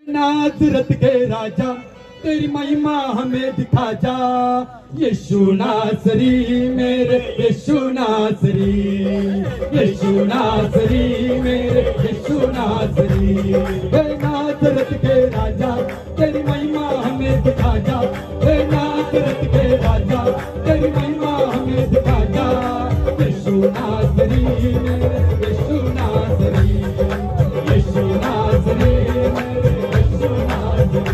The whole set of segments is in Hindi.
नासरत के राजा तेरी महिमा हमें दिखा जा, यीशु नासरी मेरे यीशु नासरी, यीशु नासरी मेरे यीशु नासरी। हे नासरत के राजा तेरी महिमा हमें दिखा जा, हे नासरत के राजा तेरी महिमा हमें दिखा जा, यीशु नासरी मेरे यीशु नासरी, यीशु नासरी मेरे यीशु नासरी।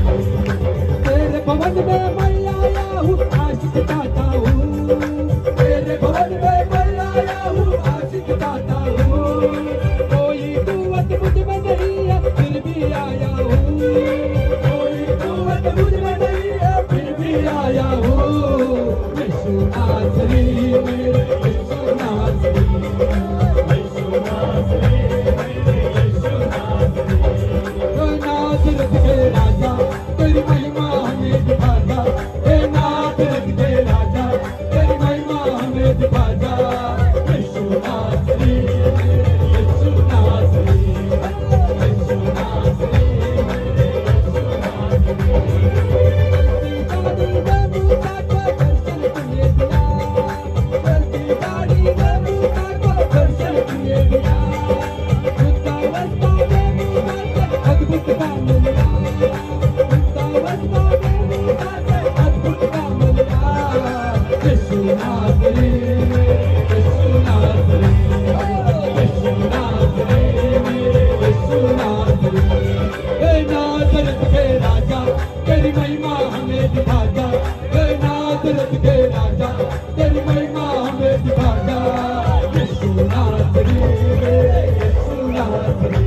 तेरे भवन में मैं आया हूँ आशिक चाहता हूँ, तेरे भवन में मैं आया हूँ आशिक चाहता हूँ, कोई कुव्वत मुझ में नहीं है फिर भी आया हूँ, कोई कुव्वत मुझ में नहीं है फिर भी आया हूँ, यीशु नासरी मेरे यीशु नासरी, यीशु नासरी मेरे यीशु नासरी। नासरत के राजा तेरी महिमा हमें दिखा जा, हे नासरत के राजा तेरी महिमा हमें दिखा जा, यीशु नासरी यीशु नासरी, यीशु नासरी यीशु नासरी। चलती गाड़ी में मूसा को दर्शन किए दिया, चलती गाड़ी में मूसा को अद्भुत काम मिला, अद्भुत काम मिला, यीशु नासरी यीशु नासरी, यीशु नासरी यीशु नासरी। हे नासरत के राजा तेरी महिमा हमें दिखा जा, हे नासरत के राजा तेरी महिमा हमें दिखा जा, यीशु नासरी यीशु नासरी।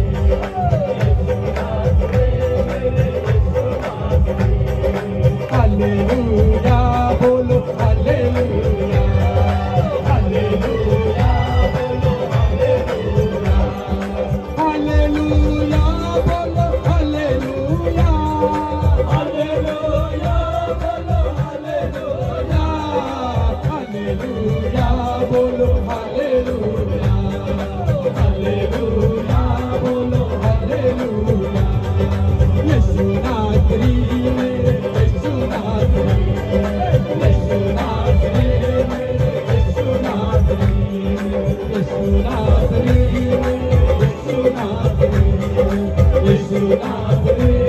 हालेलुया बोलो हालेलुया, हालेलुया बोलो हालेलुया, हालेलुया बोलो हालेलुया, हालेलुया बोलो हालेलुया, हालेलुया बोलो हालेलुया, हालेलुया बोलो हालेलुया। यीशु नासरी मेरे यीशु नासरी, यीशु नासरी मेरे यीशु नासरी, यीशु नासरी मेरे यीशु नासरी, यीशु नासरी मेरे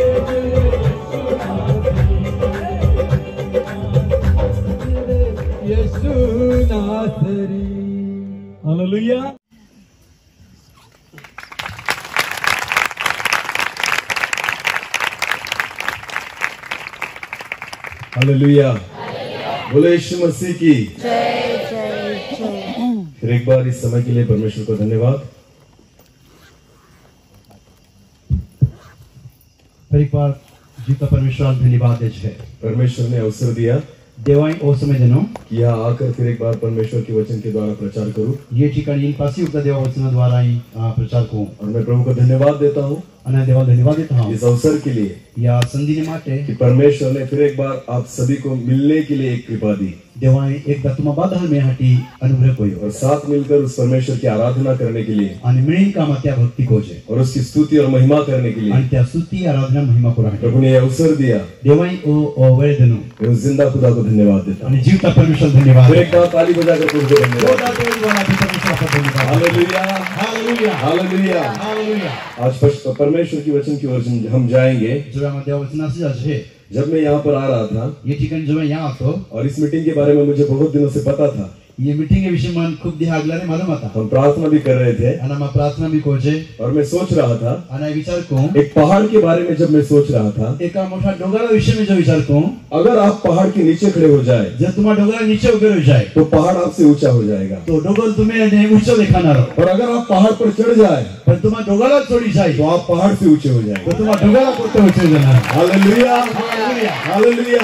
यीशु नासरी, यीशु नासरी। हालेलुया। हालेलुया, बोले यीशु मसीह की जय जय जय। फिर एक बार इस समय के लिए परमेश्वर को धन्यवाद। फिर एक बार जीता परमेश्वर धन्यवाद है। परमेश्वर ने अवसर दिया देवाई ओ समय जनो कि यहाँ आकर फिर एक बार परमेश्वर के वचन के द्वारा प्रचार करूं, ये ठिकाणी इन पासी उक्ता देवा वचन द्वारा ही प्रचार को, और मैं प्रभु को धन्यवाद देता हूँ अने देवा धन्यवाद देता हूँ इस अवसर के लिए या संधि माटे कि परमेश्वर ने फिर एक बार आप सभी को मिलने के लिए एक कृपा दी, देवाई एक दत्तमा बादल में हटी अनुग्रह कोई और साथ मिलकर उस परमेश्वर की आराधना करने के लिए आणि मिळीन काम त्या भक्ति को जे और उसकी स्तुति और महिमा करने के लिए आणि त्या स्तुति आराधना महिमा को प्रभु ने अवसर दिया। देवाई ओ वेळ देनो मैं उस जिंदा खुदा को धन्यवाद देता हूँ। आणि जीवता परमेश्वर धन्यवाद। फिर एक बार ताली बजाकर प्रभु को धन्यवाद। Hallelujah hallelujah hallelujah hallelujah. आज परमेश्वर की वचन की ओर हम जाएंगे। जो हम देवा वचनाची आज है, जब मैं यहाँ पर आ रहा था ये ठिकाणी जो मैं यहाँ आतो और इस मीटिंग के बारे में मुझे बहुत दिनों से पता था, ये मीटिंग के विषय में खूब दिहागलाने मालूम आता, हम प्रार्थना भी कर रहे थे आणि मैं प्रार्थना भी कोजे और मैं सोच रहा था आणि विचार को एक पहाड़ के बारे में। जब मैं सोच रहा था एका मोठा डोंगरा विषय में जो विचार को, अगर आप पहाड़ के नीचे खड़े हो जाए जर तुम्हारा डोंगरा नीचे उभे हो जाए तो पहाड़ आपसे ऊंचा हो जाएगा, तो डोंगर तुम्हें ऊंचा दिखाना रहो, और अगर आप पहाड़ पर चढ़ जाए पर तुम्हारा डोंगरा चढ़ी जाए तो आप पहाड़ से ऊंचे हो जाएंगे। तो तुम्हारा डोंगरा कोते ऊंचे जाना। Hallelujah hallelujah hallelujah.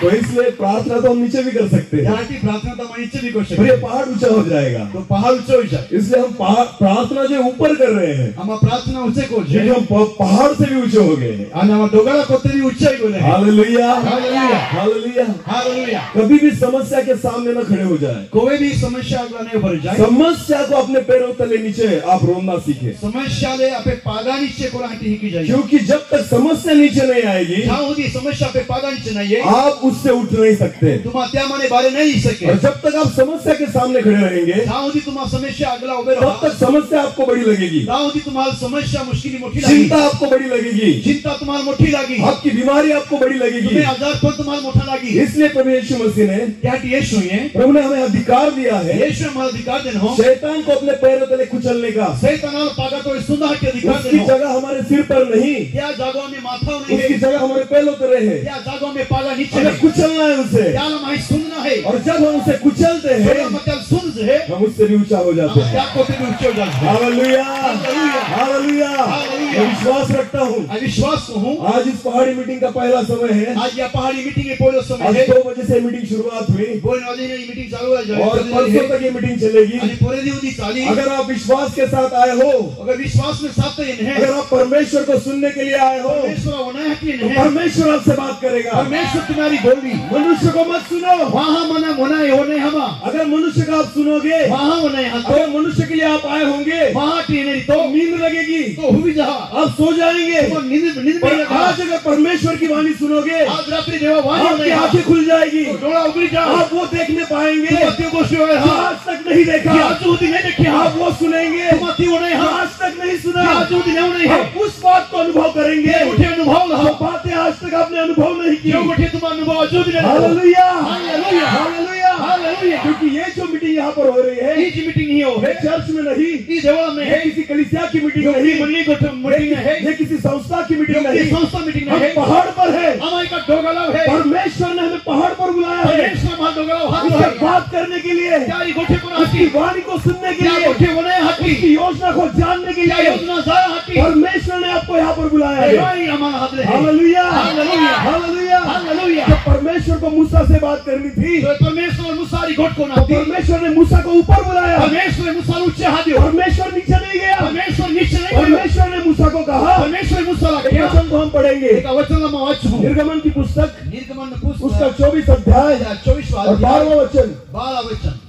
तो इसलिए प्रार्थना तो हम नीचे भी कर सकते हैं, यहाँ की प्रार्थना तो हमारी नीचे भी कर फिर सकते ये पहाड़ ऊंचा हो जाएगा। तो पहाड़ ऊंचा हो जाए इसलिए हम प्रार्थना जो ऊपर कर रहे हैं, हम प्रार्थना ऊंचे को क्योंकि हम पहाड़ से भी ऊंचे हो गए हैं। और हम डोगरा को भी ऊंचाई बोले हालेलुया, हालेलुया, हालेलुया। हालेलुया। कभी भी समस्या के सामने न खड़े हो जाए। कोई भी समस्या अगला नहीं भर जाए। समस्या को अपने पैरों तले नीचे आप रोना सीखे, समस्या ले अपने पागा नीचे को राहटी ही की जाए, क्योंकि जब तक समस्या नीचे नहीं आएगी, जहाँ होती समस्या पे पागा नीचे नहीं है, आप उससे उठ नहीं सकते। तुम त्या माने बारे नहीं सके। और जब तक आप समस्या के सामने खड़े रहेंगे, जहाँ होती तुम्हारा समस्या अगला उबे तब तक समस्या आपको बड़ी लगेगी, जहाँ होती तुम्हारी समस्या मुश्किल मोटी लगी, चिंता आपको बड़ी लगेगी, चिंता तुम्हारी मोटी लगी, आपकी बीमारी आपको बड़ी लगेगी। तुम्हें आजार पर तुम्हारा मोटा लगी। इसलिए प्रभु यीशु मसीह ने, क्या यीशु है, प्रभु ने हमें अधिकार दिया है यीशु हमारा अधिकार देन हो, शैतान को अपने पैरों तले कुचलने का। शैतान पागा तो सुंदर के अधिकार उसकी देन हो। जगह हमारे सिर पर नहीं, क्या जागों में माथा नहीं उसकी है, जगह हमारे पैरों तले है। क्या जागों में पागा नीचे हमें है, कुचलना है उसे, क्या हमारी सुनना है, और जब हम उसे कुचलते हैं, मतलब सुन है, हम उससे भी ऊंचा हो जाते हम हैं। क्या को भी ऊंचे हो जाते हैं। Hallelujah, hallelujah, hallelujah. हालेलुया। मैं विश्वास रखता हूँ, विश्वास हूँ आज इस पहाड़ी मीटिंग का पहला समय है। आज यह पहाड़ी मीटिंग के पहले समय आज है। 2 बजे से मीटिंग शुरुआत हुई बोलने वाले ने मीटिंग चालू है और परसों तक ये मीटिंग चलेगी। पूरे दिन दी चाली। अगर आप विश्वास के साथ आए हो, अगर विश्वास में साथ है, अगर आप परमेश्वर को सुनने के लिए आए हो, परमेश्वर होना है कि तो नहीं, परमेश्वर आपसे बात करेगा। परमेश्वर तुम्हारी बोली, मनुष्य को मत सुनो। वहाँ मना होना है, होने हम अगर मनुष्य का आप सुनोगे, वहाँ होना है, अगर मनुष्य के लिए आप आए होंगे, वहाँ ट्रेन तो नींद लगेगी, तो हुई जहाँ आप सो जाएंगे। नींद नींद पर में आज अगर परमेश्वर की वाणी सुनोगे, आज रात्रि देवा वहाँ आपकी आंखें खुल जाएगी, डोला उगली जा, आप वो देखने पाएंगे तुम को जो है जो आज तक नहीं देखा, आज होती नहीं देखी, आप वो सुनेंगे तुम होने जो हाँ आज तक नहीं सुना, आज होती नहीं है, आप उस बात को अनुभव करेंगे उठे अनुभव जो ला, बातें आज तक आपने अनुभव नहीं की। जो उठे तुम अनुभव जो दिन हालेलुया, हालेलुया, हालेलुया, हालेलुया। क्योंकि ये जो मीटिंग यहाँ पर हो रही है, ये जी मीटिंग नहीं हो ये चर्च में नहीं, ये देवला में ये है, किसी कलीसिया की मीटिंग ये नहीं, मंडली को मीटिंग है, ये किसी संस्था की मीटिंग ये नहीं, संस्था मीटिंग हम है, पहाड़ पर है। हमारे का डोगलाव है, परमेश्वर ने हमें पहाड़ पर बुलाया है, परमेश्वर हमारा डोगलाव हाथ उससे है, बात करने के लिए, क्या ये गोठे को उसकी हाथी, वाणी को सुनने के क्या लिए, गोठे होने हाथी, उसकी योजना को जानने के क्या लिए योजना जाए हाथी, परमेश्वर ने आपको यहाँ पर बुलाया है। ये हमारा हाथ ले है, हालेलुया, हालेलुया, हालेलुया, हालेलुया। जब परमेश्वर को मूसा से बात करनी थी, तो परमेश्वर मुसारी गोट को तो नाती, परमेश्वर ने मूसा को ऊपर बुलाया, परमेश्वर मुसार ऊंचे हाथ दियो, परमेश्वर नीचे नहीं गया, परमेश्वर नीचे नहीं गया, परमेश्वर ने मूसा को कहा, परमेश्वर मुसाला एक क्या वचन को हम पढ़ेंगे, एक वचन हम आज हूँ, निर्गमन की पुस्तक निर्गमन उसका पुस्तक 24 अध्याय 24 और 12वां वचन, 12 वचन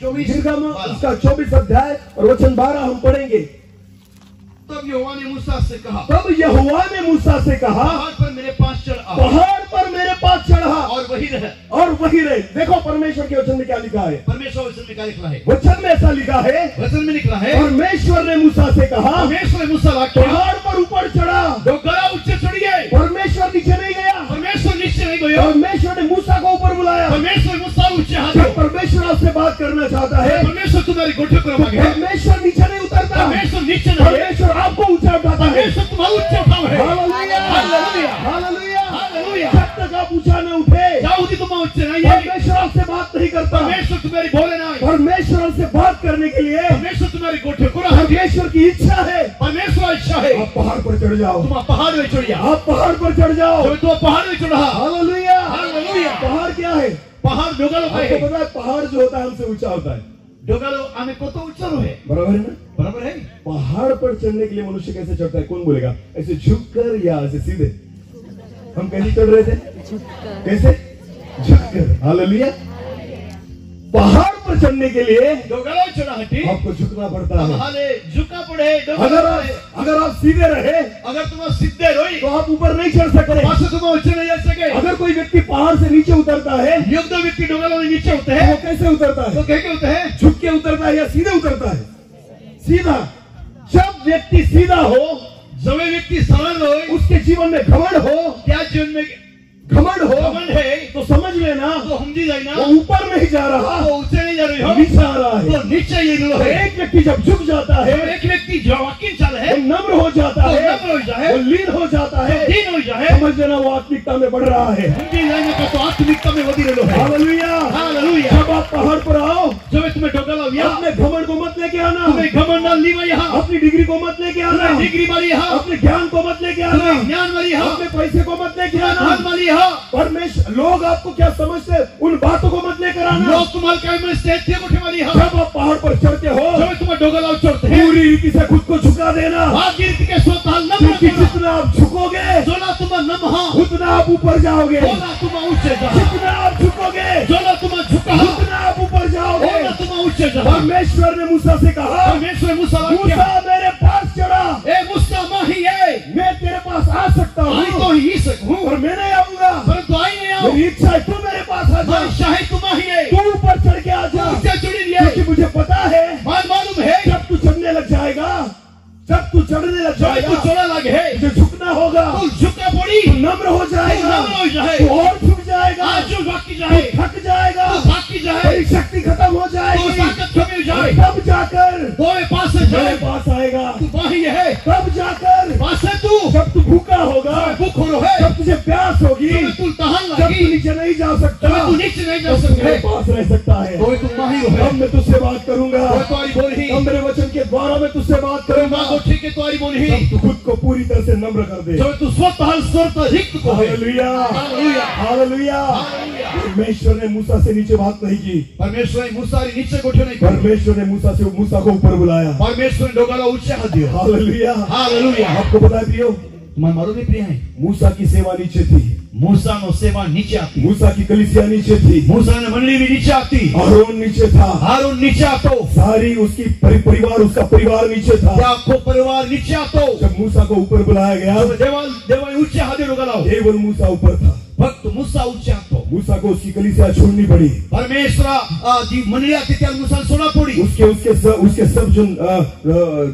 24 निर्गमन 12। उसका 24 अध्याय और वचन 12 हम पढ़ेंगे। तब यहोवा ने मूसा से कहा, तब यहोवा ने मूसा से कहा, पहाड़ पर मेरे पास चढ़ आ पहाड़ पर मेरे पास चढ़ा और वही रहे। और वही रहे। देखो परमेश्वर के वचन में क्या लिखा है, परमेश्वर वचन में क्या लिखा है, वचन में ऐसा लिखा है, वचन में लिखा है, परमेश्वर ने मूसा से कहा, परमेश्वर ने मूसा से कहा, पहाड़ पर ऊपर चढ़ा, डोगरा ऊंचे चढ़ गए, परमेश्वर नीचे नहीं गया, परमेश्वर नीचे नहीं गया, परमेश्वर ने मूसा को ऊपर बुलाया। परमेश्वर मूसा ऊंचे हाथ जब दियो, परमेश्वर आपसे बात करना चाहता है, परमेश्वर तुम्हारी गोठे को मांगे, परमेश्वर नीचे नहीं उतरता, परमेश्वर नीचे नहीं है, परमेश्वर आपको ऊंचा उठाता है। परमेश्वर तुम्हारा ऊंचे उठाव है। Hallelujah, hallelujah, hallelujah, hallelujah. जब तक आप ऊंचा न उठे, जाऊदी तुम ऊंचे नहीं है, परमेश्वर आपसे बात नहीं करता। परमेश्वर तुम्हारी बोले ना, परमेश्वर आपसे बात करने के लिए परमेश्वर तुम्हारी गोठे को रहा, परमेश्वर की इच्छा है, परमेश्वर इच्छा है, आप पहाड़ पर चढ़ जाओ, तुम पहाड़ में चढ़ जाओ, आप पहाड़ पर चढ़ जाओ। जो तुम पहाड़ में चढ़ा, हालेलुया, हालेलुया। पहाड़ क्या है? पहाड़ डोगलो आपको है, पता है पहाड़ जो होता है हमसे ऊंचा होता है, डोगलो हमें को तो ऊंचा है, बराबर है ना? बराबर है। पहाड़ पर चढ़ने के लिए मनुष्य कैसे चढ़ता है, कौन बोलेगा? ऐसे झुककर या ऐसे सीधे? हम कैसे चढ़ रहे थे? कैसे? झुककर। हालेलुया। पहाड़ पर चढ़ने के लिए डोगलो चढ़ा हटी, आपको झुकना पड़ता है। हाले झुका पड़े, अगर आप सीधे रहे अगर तुम सीधे रोई तो आप ऊपर नहीं चढ़ सकते। पास तुम ऊंचे नहीं जा सके। अगर कोई व्यक्ति पहाड़ से नीचे उतरता है, एक दो व्यक्ति डोगलो में नीचे होते तो हैं, वो कैसे उतरता है? तो कह के होते हैं, झुक के उतरता है या सीधे उतरता है? सीधा। जब व्यक्ति सीधा हो, जब व्यक्ति सरल हो, उसके जीवन में घमंड हो, क्या जीवन में घमंड हो, घमंड है, तो समझ लेना तो हम जी जाए ना, वो ऊपर नहीं जा रहा, वो ऊंचे नहीं जा रहे हो, नीचे आ रहा है। तो नीचे ये लो तो है। एक व्यक्ति जब झुक जाता है, जब एक व्यक्ति जो वाकिन चल है, वो नम्र हो जाता तो है, नम्र हो जाए, वो लीन हो जाता है, दीन हो जाए, समझ लेना वो आत्मिकता में बढ़ रहा है। हम जी जाएंगे तो आत्मिकता में वधी रहो है। Hallelujah, hallelujah. जब आप पहाड़ पर आओ, जब तुम्हें डोगला लिया, अपने घमंड को मत लेके आना, तुम्हें घमंड ना ली यहाँ, अपनी डिग्री को मत लेके आना, तुम्हें डिग्री मारी यहाँ, अपने ज्ञान को मत लेके आना, तुम्हें ज्ञान मारी यहाँ, अपने पैसे को मत लेके आना, धन मारी यहाँ, परमेश्वर लोग आपको क्या समझते हैं, उन बातों को मत लेकर आना। लोग तुम्हारे तुम्हाला काय म्हणते ते कुठे माली हा जब आप पहाड़ पर चढ़ते हो जेव्हा तुम्ही डोंगरावर चढते हे पूरी रीति से खुद को झुका देना, भाग्य रीति के स्वतः नम्र क्योंकि करा जितना आप झुकोगे जोला तुम्हा नमहा उतना आप ऊपर जाओगे, जोला तुम्हा उच्च जा जितना आप झुकोगे जोला तुम्हा झुका उतना आप ऊपर जाओगे। जोला तुम्हा उच्च जा परमेश्वर ने मूसा से कहा, परमेश्वर मूसाला मूसा क्या मेरे पास चढ़ा, ए मूसा माही है मैं तेरे पास आ सकता आई तो हूँ ही सकूं और मैं नहीं आऊंगा, परंतु आई नहीं आओ मेरी इच्छा है तू मेरे पास आ जा, मारी शाही तुम्हारी है तू ऊपर चढ़ के आ जा, उससे जुड़ी है क्योंकि मुझे पता है मालूम है जब तू चढ़ने लग जाएगा, जब तू चढ़ने लग जब तू जाएगा चढ़ा लगे है तुझे झुकना होगा, तू झुका पड़ी तू नम्र हो जाएगा, नम्र हो जाए तू और झुक जाएगा, आज जो बाकी जाए तू थक जाएगा, तो बाकी जाए तेरी शक्ति खत्म हो तो जाएगी, ताकत कमी जाए तब जाकर दोवे पास से मेरे जाए पास आएगा, तू बाही है तब जाकर पास है तू जब तू भूखा होगा, भूख हो है जब तुझे प्यास होगी, जब तू तहन जब लगी तू नीचे नहीं जा सकता, जब तू नीचे नहीं जा तब तू मेरे सकते पास रह सकता है, तो तू माही हो अब मैं तुझसे बात करूंगा, वो तुम्हारी बोल ही अब मेरे वचन के द्वारा मैं तुझसे बात करूंगा, मां को ठीक है तुम्हारी बोल ही तब तू खुद को पूरी तरह से नम्र कर दे। जब तू स्वतः स्वतः रिक्त को है हालेलुया, हालेलुया हालेलुया। परमेश्वर ने मूसा से नीचे बात नहीं की, परमेश्वर ने मूसा रे नीचे गोठे नहीं करी परमेश्वर ने मूसा को ऊपर बुलाया। परमेश्वर ने डोगाला ऊंचे हाथ दिया हालेलुया। हालेलुया आपको पता है प्रियो, तुम्हारे मालूम है प्रिय है मूसा की सेवा नीचे थी, मूसा नो सेवा नीचे आती मूसा की कलीसिया नीचे थी, मूसा ने मंडली भी नीचे आती हारून नीचे था, हारून नीचे आतो सारी उसकी परिवार उसका परिवार नीचे था। आपको परिवार नीचे आतो जब मूसा को ऊपर बुलाया गया, देवा ऊंचे हाथ डोगाला केवल मूसा ऊपर था, फक्त मूसा ऊंचे आतो मूसा को उसकी कलीसिया छोड़नी पड़ी, परमेश्वर जी मंडली आती त्या मूसा सोना पड़ी उसके सब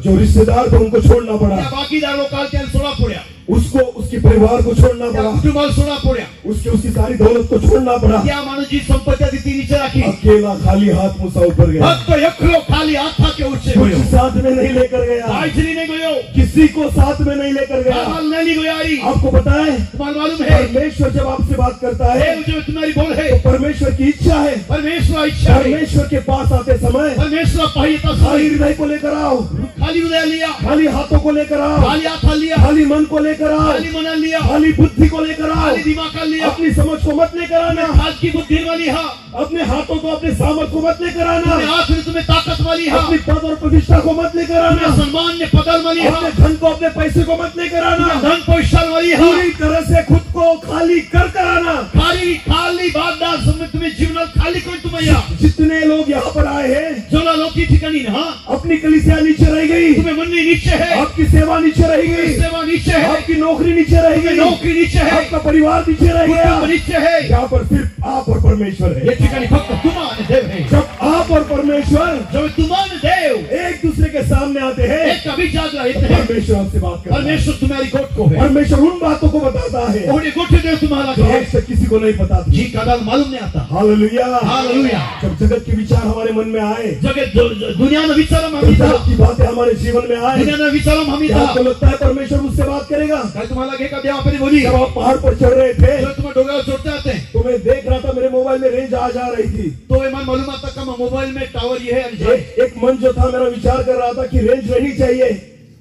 जो रिश्तेदार थे उनको छोड़ना पड़ा, त्या बाकीदार लोग काल त्या सोना पड्या उसको उसके परिवार को छोड़ना त्या पड़ा, कुटुंबाला सोना पड्या उसकी सारी दौलत को छोड़ना पड़ा, त्या माणूसची संपत्ती आधी ती नीचे राखी अकेला खाली हाथ मूसा ऊपर गया, फक्त एकलो खाली हाथ था के ऊंचे कुछ गयो साथ में नहीं लेकर गया, काहीच नाही गयो किसी को साथ में नहीं लेकर गया। काल नाही गयो यारी आपको पता है तुम्हाला मालूम है परमेश्वर जब आपसे बात करता है हे जो तुम्हारी बोल है तो परमेश्वर की इच्छा है, परमेश्वर इच्छा है परमेश्वर के पास आते समय परमेश्वर पाहिता खाली हृदय को लेकर आओ, खाली हृदय लिया खाली हाथों को लेकर आओ, खाली हाथ लिया खाली मन को लेकर आओ, खाली मन लिया खाली बुद्धि को लेकर आओ, खाली दिमाग लिया अपनी समझ को मत लेकर आना, आज की बुद्धि वाली हा अपने हाथों को अपने सामर्थ को मत लेकर आना, अपने हाथ में तुम्हें ताकत वाली हा अपनी पद और प्रतिष्ठा को मत लेकर अपने आना, सम्मान ने पदल वाली हा अपने धन को अपने पैसे को मत लेकर आना, धन पैसा वाली हा पूरी तरह से खुद को खाली कर आना। खाली खाली बागदार समय तुम्हें जीवन खाली कोण तुम्हें या जितने लोग यहाँ पर आए हैं, जोला लोग की ठिकाणी ना अपनी कलीसिया नीचे रह गई, तुम्हें मंडली नीचे है आपकी सेवा नीचे रह गई, सेवा नीचे है आपकी नौकरी नीचे रह गई, नौकरी नीचे है आपका परिवार नीचे रह गया, कुटुंब नीचे है यहाँ पर सिर्फ आप और परमेश्वर ये है। ठिकाणी फक्त तुम्हारे देव है जब आप और परमेश्वर जब तुम्हारे देव एक दूसरे के सामने आते हैं, एक कभी जाग रहते हैं परमेश्वर आपसे बात करता है, परमेश्वर तुम्हारी गोट को है परमेश्वर उन बातों को बताता है और ये गोटे देव तुम्हारा जो है आज तक किसी को नहीं पता थी। जी कदाल मालूम नहीं आता हालेलुया, हालेलुया जब जगत के विचार हमारे मन में आए, जगत दुनिया में विचारम जब हमी था जगत की बातें हमारे जीवन में आए, दुनिया में विचारम हमी क्या था आपको लगता है परमेश्वर मुझसे बात करेगा? काय तुम्हाला लगे का देव आपने बोली जब आप पहाड़ पर चढ़ रहे थे जो तुम्हें डोगा छोड़ते आते हैं तो मैं देख रहा था मेरे मोबाइल में रेंज आ जा रही थी, तो ये मन मालूम आता का मोबाइल में टावर ये है आणि जाए एक मन जो था मेरा विचार कर रहा था कि रेंज रहनी चाहिए,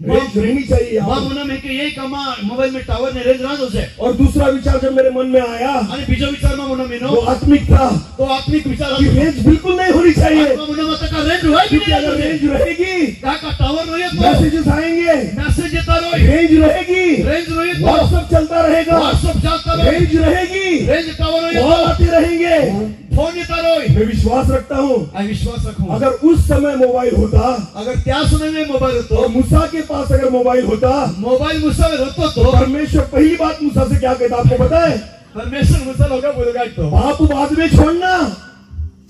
रेंज रहनी चाहिए यहाँ मां पर। मुना में के ये कामा मोबाइल में टावर ने रेंज राज होसे और दूसरा विचार जब मेरे मन में आया आणि बीजो विचार मां मुना में वो नो आत्मिक था तो आत्मिक विचार कि रेंज बिल्कुल नहीं होनी चाहिए, मां मुना मत का रेंज होय क्योंकि अगर रेंज रहेगी का टावर रोये तो मैसेजेस आएंगे, मैसेज येता रोय रेंज रहेगी, रेंज रोये तो व्हाट्सएप चलता रहेगा, व्हाट्सएप चलता रोय रेंज रहेगी, रेंज टावर रोये कॉल आते रहेंगे। फोन येता रोय मैं विश्वास रखता हूँ आई विश्वास रखूं अगर उस समय मोबाइल होता अगर त्या समय में मोबाइल और होतो मूसा के पास अगर मोबाइल होता, मोबाइल मुसावर होतो तो तो परमेश्वर पहली बात मूसा से क्या कहता आपको पता है? परमेश्वर मुसा लोगा बोलेगा तो पाप बाद में छोड़ना,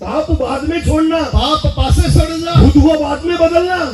पाप बाद में छोड़ना, पाप पासे सोडून जा खुद को बाद में बदलना,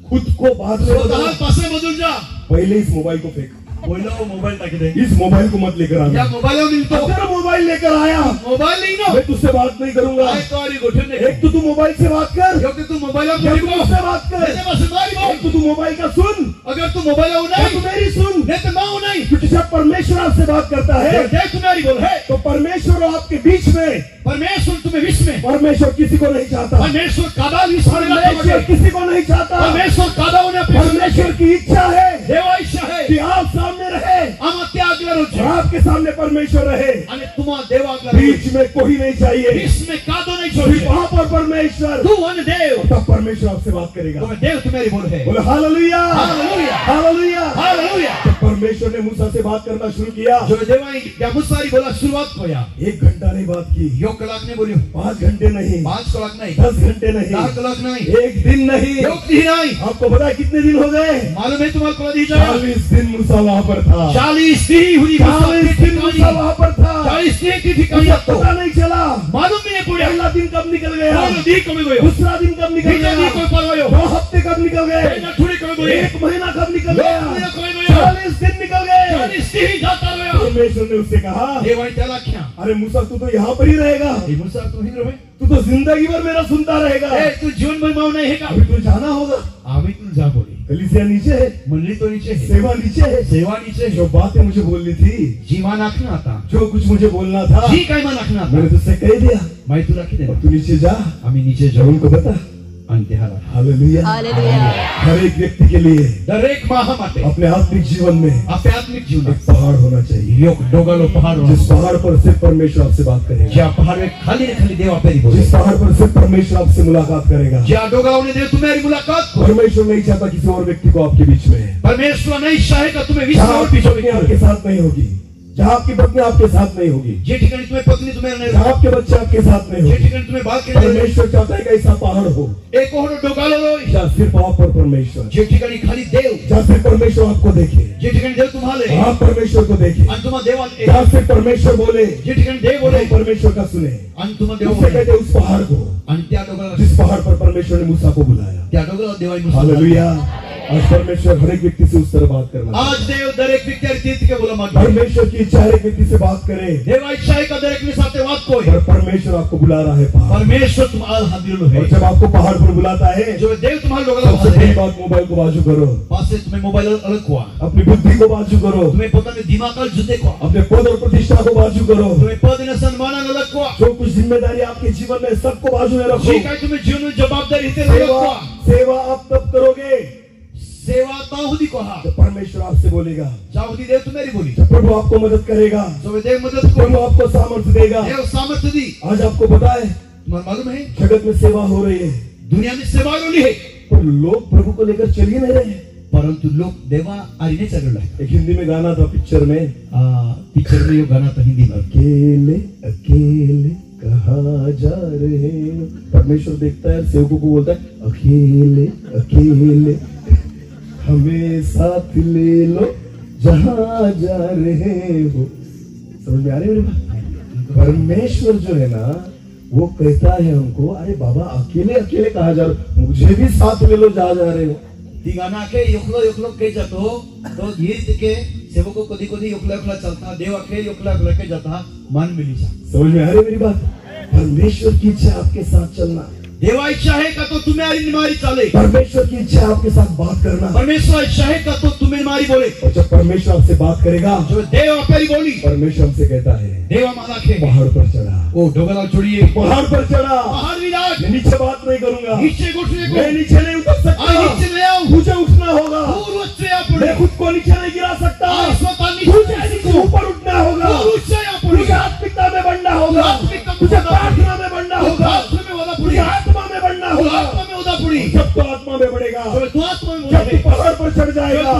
खुद को बाद में स्वतः बदलना। पासे बदल जा पहले इस मोबाइल को फेंक, बोलो मोबाइल टाकी दे इस मोबाइल को मत लेकर या आना। मोबाइल में मिलतो अगर मोबाइल लेकर आया मोबाइल नहीं नो मैं तुझसे बात नहीं करूंगा। आई तोरी गोठन ने एक तो तू मोबाइल से बात कर, क्योंकि तू मोबाइल में या तू बोल मुझसे बात कर, जैसे बस मारी एक बोल तो तू मोबाइल का सुन, अगर तू मोबाइल हो या तू नहीं मेरी सुन, नहीं तो मां हो नहीं क्योंकि जब परमेश्वर आपसे बात करता है देख तुम्हारी बोल है तो परमेश्वर और आपके बीच में परमेश्वर तुम्हें विश्व में परमेश्वर किसी को नहीं चाहता, परमेश्वर कादा विश्व में परमेश्वर किसी को नहीं चाहता। परमेश्वर कादा होने परमेश्वर की इच्छा है देवा इच्छा है कि आप सामने रहे, आम त्यागला કરો છો आपके सामने परमेश्वर रहे, અને તુમા દેવ આગળ बीच में कोई नहीं चाहिए, इसमें कादो नहीं सिर्फ छोड़िए वहां पर परमेश्वर, तू अन देव तब परमेश्वर आपसे बात करेगा। तो देव तुम्हारी बोल है बोले हालेलुया, हालेलुया हालेलुया। हालेलुया जब परमेश्वर ने मूसा से बात करना शुरू किया, जो देवाई या मुसारी बोला शुरुआत कोया 1 घंटा नहीं बात की, यो कलाक ने बोलियो 5 घंटे नहीं, 5 कलाक नहीं 10 घंटे नहीं, 10 कलाक नहीं 1 दिन नहीं। योग दी नहीं आपको पता है कितने दिन हो गए? मालूम है तुम्हारे को दी जाए 40 दिन मूसा वहां पर था, 40 दिन हुई 40 दिन मूसा वहां पर था। 40 दिन की ठिकानी मुझे तो पता नहीं चला मालूम नहीं पड़ा पहला दिन कब निकल गया, बोलो दी कब गयो दूसरा दिन कब निकल तीसरा दिन गया, कोई परवायो 2 हफ्ते कब निकल गए, ना थोड़ी कब गयो 1 महीना कब निकल दो गया, महीना कब गयो 40 दिन निकल गए। 40 दिन जाता गया परमेश्वर ने उससे कहा, देवाई त्याला क्या अरे मूसा तू तो यहाँ पर ही रहेगा, ए मुसा तू ही रहे तू तो जिंदगी भर मेरा सुनता रहेगा, ए तू जीवन भर माव नहीं है का अभी तू जाना होगा। अभी तू जा बोली कलीसिया नीचे है, मंडली तो नीचे है सेवा नीचे है, सेवा नीचे है जो बातें मुझे बोलनी थी, जीवन आखना आता जो कुछ मुझे बोलना था, जी काय मन आखना मैंने आता तुझसे कह दिया, मैं तू राखी दे तू नीचे जा, आम्ही नीचे जब जाऊ उनको बता। अंत्यहाला हालेलुया। हालेलुया। हर एक व्यक्ति के लिए दरेक माह माटे अपने आत्मिक जीवन में आध्यात्मिक एक जीवन पहाड़ होना चाहिए, योग डोगालो पहाड़ जिस पहाड़ पर सिर्फ परमेश्वर आपसे बात करेगा, ज्या पहाड़ में खाली ने खाली देव आपरी बोले जिस पहाड़ पर सिर्फ परमेश्वर आपसे मुलाकात करेगा। ज्या डोगालोने देव तुम्हारी मुलाकात को परमेश्वर नहीं चाहता किसी और व्यक्ति को आपके बीच में, परमेश्वर नहीं चाहेगा तुम्हें विश्व जहाँ और आपकी पीछे पत्नी आपके साथ नहीं होगी, जहाँ आपकी पत्नी आपके साथ नहीं होगी, जे ठिकाणी तुम्हें पत्नी तुम्हें नहीं जहाँ आपके बच्चे आपके साथ नहीं जे होगी, ठिकाणी तुम्हें बात करने परमेश्वर चाहता है कि ऐसा पहाड़ हो एक और डोगालो रोय जहाँ सिर्फ आप और परमेश्वर, जे ठिकाणी खाली देव जहाँ सिर्फ परमेश्वर आपको देखे, जे ठिकाणी देव तुम्हारे आप परमेश्वर को देखे, आणि तुम्हा देव जहाँ सिर्फ परमेश्वर बोले, जे ठिकाणी देव बोले वो परमेश्वर का सुने, आणि तुम्हा देव उससे बोले कहते हैं उस पहाड़ को, आणि त्या डोगाला जिस पहाड़ पर परमेश्वर ने मूसा को बुलाया। त्या डोगाला देवाई मुसा हालेलुया। आज परमेश्वर हर एक व्यक्ति से उस तरह बात करना, आज देव दरेक व्यक्ति तीर्थ के बोला मागे परमेश्वर की इच्छा हर एक व्यक्ति से बात करे, देवा इच्छा है का दरेक ने साथे बात कोई और परमेश्वर आपको बुला रहा है पहाड़, परमेश्वर तुम्हारा हाजिर है और जब आपको पहाड़ पर बुलाता है, जो देव तुम्हारे डोगाला सबसे है पहली बात मोबाइल को बाजू करो, पास से तुम्हें मोबाइल अलग हुआ अपनी बुद्धि को बाजू करो, तुम्हें पता नहीं दिमाग का जुदे को अपने पद और प्रतिष्ठा को बाजू करो, तुम्हें पद ने सम्मान अलग को जो कुछ जिम्मेदारी आपके जीवन में सबको बाजू में रखो। जी का तुम्हें जीवन में जवाबदारी थे अलग सेवा को सेवा आप तब करोगे सेवा ताहुदी को हा जब परमेश्वर आपसे बोलेगा, जाहुदी देव तुम्हारी बोली जब प्रभु आपको मदद करेगा, जो देव मदद को प्रभु आपको सामर्थ्य देगा। देव सामर्थ्य दी आज आपको पता है तुम्हारा मालूम है जगत में सेवा हो रही है, दुनिया में सेवा रोली है पर लोग प्रभु को लेकर चल ही नहीं रहे हैं। परंतु लोग देवा आरीने चलेला है एक हिंदी में गाना था पिक्चर में, पिक्चर में ये गाना था हिंदी में अकेले अकेले कहाँ जा रहे हो, परमेश्वर देखता है सेवकों को बोलता है अकेले अकेले हमें साथ ले लो जहाँ जा रहे हो। समझ में आ रही है मेरी बात? परमेश्वर जो है ना वो कहता है हमको, अरे बाबा अकेले अकेले कहाँ जा रहे हो, मुझे भी साथ ले लो जहाँ जा रहे हो। ती गाना के योखलो के जातो तो गीत के सेवको कधी कधी योखला चलता देव के योखला के जाता मन मिली सा समझ में आ रही है मेरी बात? परमेश्वर की इच्छा आपके साथ चलना, देवा इच्छा है का तो तुम्हें मारी चले, परमेश्वर की इच्छा आपके साथ बात करना, परमेश्वर इच्छा है का तो तुम्हें मारी बोले, और जब परमेश्वर आपसे बात करेगा, जो देव आपरी बोली परमेश्वर हमसे कहता है देवा माला के पहाड़ पर चढ़ा, ओ डोगला छोड़िए पहाड़ पर चढ़ा, पहाड़ विराट मैं नीचे बात नहीं करूंगा, नीचे घुटने को मैं नीचे नहीं उतर सकता, नीचे नहीं आऊं मुझे उठना होगा, पूर्व से आप मैं खुद को नीचे नहीं गिरा सकता, स्वतः मुझे नीचे ऊपर उठना होगा, पूर्व से आप मुझे आत्मिकता में बढ़ना होगा, आत्मिकता में मुझे प्रार्थना में बढ़ना होगा, मुझे आत्मा में बढ़ना होगा। आत्मा में उदा पुड़ी जब तो आत्मा में बढ़ेगा, तो आत्मा में जब तू पहाड़ पर चढ़ जाएगा,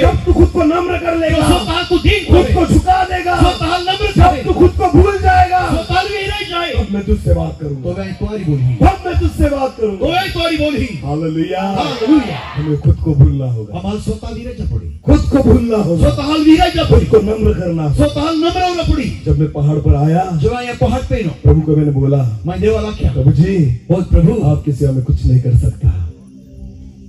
जब तू खुद को नम्र कर लेगा, स्वतः तू दिन खुद को झुका देगा, स्वतः नम्र जब तू खुद को भूल जाएगा, स्वतः भी रह जाए तब मैं तुझसे बात तो करूंगा, वह तुम्हारी बोली तब मैं तुझसे बात तो करूंगा। वह तुम्हारी बोली हालेलुया। हालेलुया। हमें खुद को भूलना होगा, हमारे स्वतः भी रह पड़ी खुद को भूलना होगा, स्वतः भी रह खुद पड़ी को नम्र करना होगा। स्वतः नम्र होना पड़ी जब मैं पहाड़ पर आया, जो यहाँ पहाड़ पे नो प्रभु को मैंने बोला, मैं देवाला क्या प्रभु जी बहुत प्रभु आपके सिवा मैं कुछ नहीं कर सकता,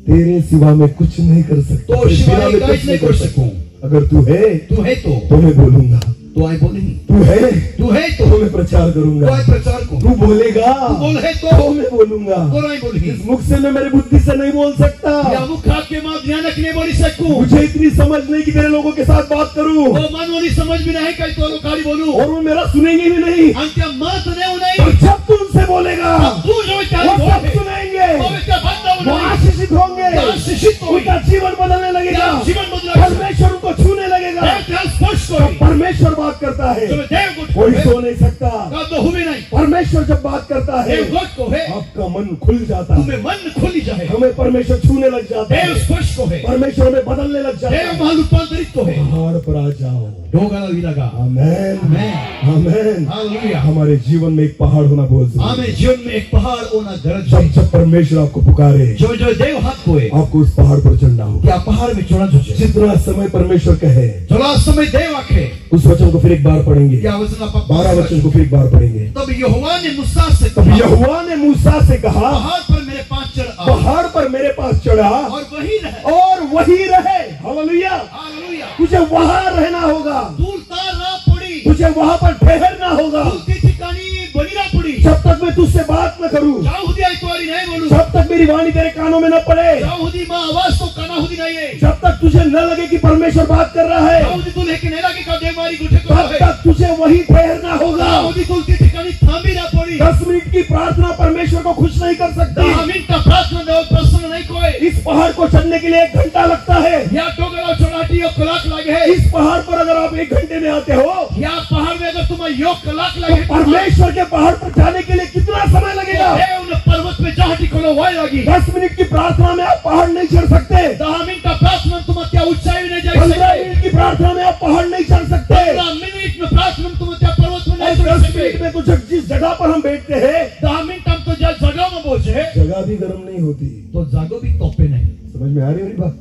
तेरे सिवा मैं कुछ नहीं कर सकता, तो तेरे शिवाय बिना मैं काज कुछ नहीं कर सकूं। अगर तू है तू है तो मैं बोलूंगा, तो आई बोली तू है तू है तो मैं प्रचार तो करूंगा, आई प्रचार को तू बोलेगा तू बोल है तो मैं बोलूंगा। तो आई बोली इस मुख से मैं मेरी बुद्धि से नहीं बोल सकता, या मुख के मां ध्यान रखने बोली सकूं मुझे इतनी समझ नहीं कि मेरे लोगों के साथ बात करूं, वो मन वाली समझ भी नहीं कई तो लोकारी बोलूं और वो मेरा सुनेंगे भी नहीं, अंत्य मत ने और नहीं जब तू उनसे बोलेगा तू जो वो चाहे सब बोल सुनेंगे, वो इसका बंदा वो होना आशीषित होंगे, आशीषित होंगे। उनका जीवन बदलने लगेगा, जीवन बदला परमेश्वर उनको छूने लगेगा। स्पष्ट करो परमेश्वर बात करता है Som Dev Gud कोई kohe. सो नहीं सकता। God do huve nahi. परमेश्वर जब बात करता है Dev God kohe. आपका मन खुल जाता है, Tume man khuli jahe. हमें परमेश्वर छूने लग जाता Dev है, sparsh kohe. परमेश्वर हमें बदलने लग जाता Dev है। mahal rupantarit kohe. पहाड़ पर आ जाओ। Dogala vilaga. आमेन Amen. आमेन। Hallelujah. हमारे जीवन में एक पहाड़ होना बहुत जरूरी है। हमें जीवन में एक पहाड़ होना गरज जब है। जब परमेश्वर आपको पुकारे जो जो देव हाथ कोए आपको उस पहाड़ पर चढ़ना होगा। क्या पहाड़ में चढ़ना चाहिए। जितना समय परमेश्वर कहे जला समय देव आखे उस वचन को फिर एक बार पढ़ेंगे, क्या वचन आप 12 वचन को फिर एक बार पढ़ेंगे। तब यहोवा ने मूसा से तब कहा, यहोवा ने मूसा से कहा पहाड़ पर मेरे पास चढ़ आ पहाड़ पर मेरे पास चढ़ा और वही रहे। और वही रहे। हालेलुया। हालेलुया। तुझे वहां रहना होगा, दूलता ना पड़ी, तुझे वहां पर ठहरना होगा। दूलती ठिकानी बनी ना पड़ी। जब तक मैं तुझसे बात न करूं, जाओ हुदी आई तुम्हारी नहीं बोलूं, जब तक मेरी वाणी तेरे कानों में न पड़े, जाओ हुदी माँ आवाज तो काना हुदी नहीं है, जब तक तुझे न लगे कि परमेश्वर बात कर रहा है, जाओ हुदी तू लेके नहीं लगे का देव मारी गुठे को तब है, तक तुझे वही ठहरना होगा। जाओ हुदी दूलती ठिकानी थामी ना पड़ी। 10 मिनट की प्रार्थना परमेश्वर को खुश नहीं कर सकती। 10 मिनट का प्रार्थना देव प्रसन्न नहीं कोई। इस पहाड़ को चढ़ने के लिए 1 घंटा लगता है। या टोगला चढ़ाटी और कलाक लगे है। इस पहाड़ पर अगर आप 1 घंटे में आते हो, या पहाड़ में अगर तुम्हें योग कलाक तो लगे, परमेश्वर के पहाड़ पर जाने के लिए कितना समय लगेगा? देव ने पर्वत में जहाटी खोलो वाई लगी। 10 मिनट की प्रार्थना में आप पहाड़ नहीं चढ़ सकते। 10 मिनट का प्रार्थना तुम क्या ऊंचाई में नहीं जा 15 सकते। मिनट की प्रार्थना में आप पहाड़ नहीं चढ़ सकते। 15 मिनट में प्रार्थना तुम क्या पर्वत में नहीं और चढ़ 10 सकते। मिनट में तो जिस जगह पर हम बैठते हैं 10 मिनट हम तो जगह में पहुंचे जगह भी गर्म नहीं होती। तो जागो भी तोपे नहीं। समझ में आ रही है मेरी बात?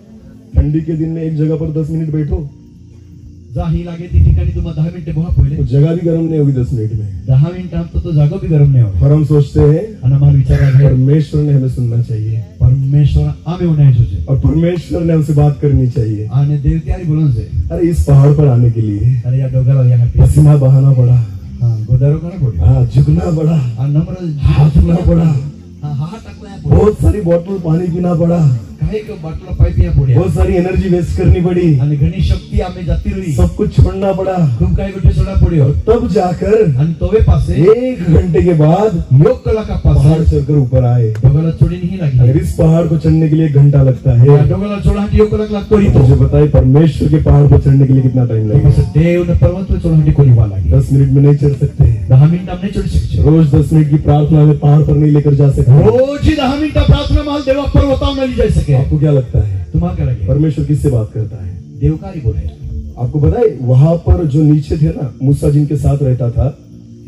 ठंडी के दिन में एक जगह पर 10 मिनट बैठो जाही लागे ती ठिकाणी तुम 10 मिनट वहां तो पहिले जगह भी गर्म नहीं होगी 10 मिनट में। 10 मिनट हम तो जागो भी गरम नहीं हो। और हम सोचते हैं आणि आम्हाला विचार आहे परमेश्वर ने हमें सुनना चाहिए परमेश्वर आम्ही उन्हें सोचे और परमेश्वर ने हमसे बात करनी चाहिए। आणि देव त्यारी बोलून से अरे इस पहाड़ पर आने के लिए अरे या डोगाला या हटी पसीना बहाना पड़ा, हां गोदारो करा पड़ी हाँ झुकना पड़ा, आणि नम्र हाथना पड़ा, हां हा टाकला या पड़ी बहुत सारी बोतल पानी पीना पड़ा, काही के बाटला पाइप या पड़ी बहुत सारी एनर्जी वेस्ट करनी पड़ी, आणि घणी शक्ती आम्ही जाती रही सब कुछ छोड़ना पड़ा। खूप काही गोष्टी सोडा पड़ी हो तब जाकर आणि तोवे पासे 1 घंटे के बाद योग कला का पहाड़ पासे चढ़कर ऊपर आए। डोगाला चोड़ी नहीं लगी अगर इस पहाड़ को चढ़ने के लिए 1 घंटा लगता है या डोगाला चोड़ा हटी योग कला लागतो तो तो मुझे बताइए परमेश्वर के पहाड़ पर चढ़ने के लिए कितना टाइम लगेगा? देव ने पर्वत पे चोड़ा हटी कोनी वाला लगी 10 मिनट में नहीं चढ़ सकते। 10 मिनट हम नहीं चढ़ सकते रोज 10 मिनट की प्रार्थना में पहाड़ पर नहीं लेकर जा सकते। रोज ही 10 मिनट का प्रार्थना माल देवा पर्वताओं में ले जा सके। आपको क्या लगता है तुम्हारा क्या लगे परमेश्वर किससे बात करता है? देवकारी बोले आपको पता है वहां पर जो नीचे थे ना मूसा जिनके साथ रहता था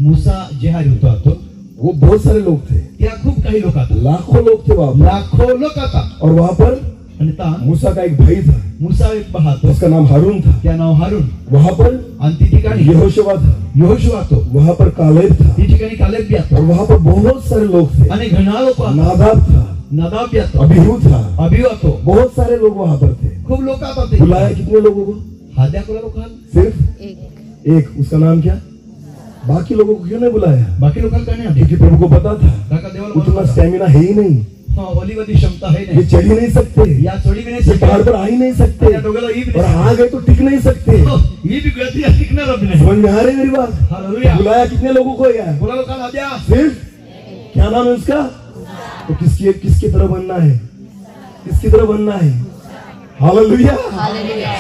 मूसा जेहारी होता तो वो बहुत सारे लोग थे, त्या खूप काही लोक आता लाखों लोग थे वहां पर। लाखो लोक आता और वहां पर आणि ता मूसा का एक भाई था, मूसा एक पाहतो उसका नाम हारून था। त्या नाव हारून वहां पर आणि ती ठिकाणी यहोशुआ था, यहोशुआ तो वहां पर कालेब था ती ठिकाणी कालेब भी और आता वहां पर बहुत सारे लोग थे। आणि घणा लोक नादाब था, नदाब भी आता अबीहू था, अभी आतो बहुत सारे लोग वहां पर थे। खूप लोक आता ते बुलाया कितने लोगों को? हाद्या कोला लोक सिर्फ एक। उसका नाम क्या? बाकी लोगों को क्यों नहीं बुलाया? बाकी लोकांना काय नाही क्योंकि प्रभु को पता था काका देवाला उतना बोलतो स्टैमिना है ही नहीं, हां ओलीवदी क्षमता है ये नाही चढ़ ही नहीं सकते, या चोड़ी भी नहीं ये सकते पहाड़ पर आ ही नहीं सकते या डोगाला ही भी और नहीं आ गए तो टिक नहीं सकते। ये भी गलती है सीखना रब नहीं समझ में आ रही मेरी बात? हालेलुया बुलाया कितने लोगों को? यार बोला लोकांना हाद्या सिर्फ। क्या नाम है उसका? तो किसकी तरह बनना है? किसकी तरह बनना है? हालेलुया।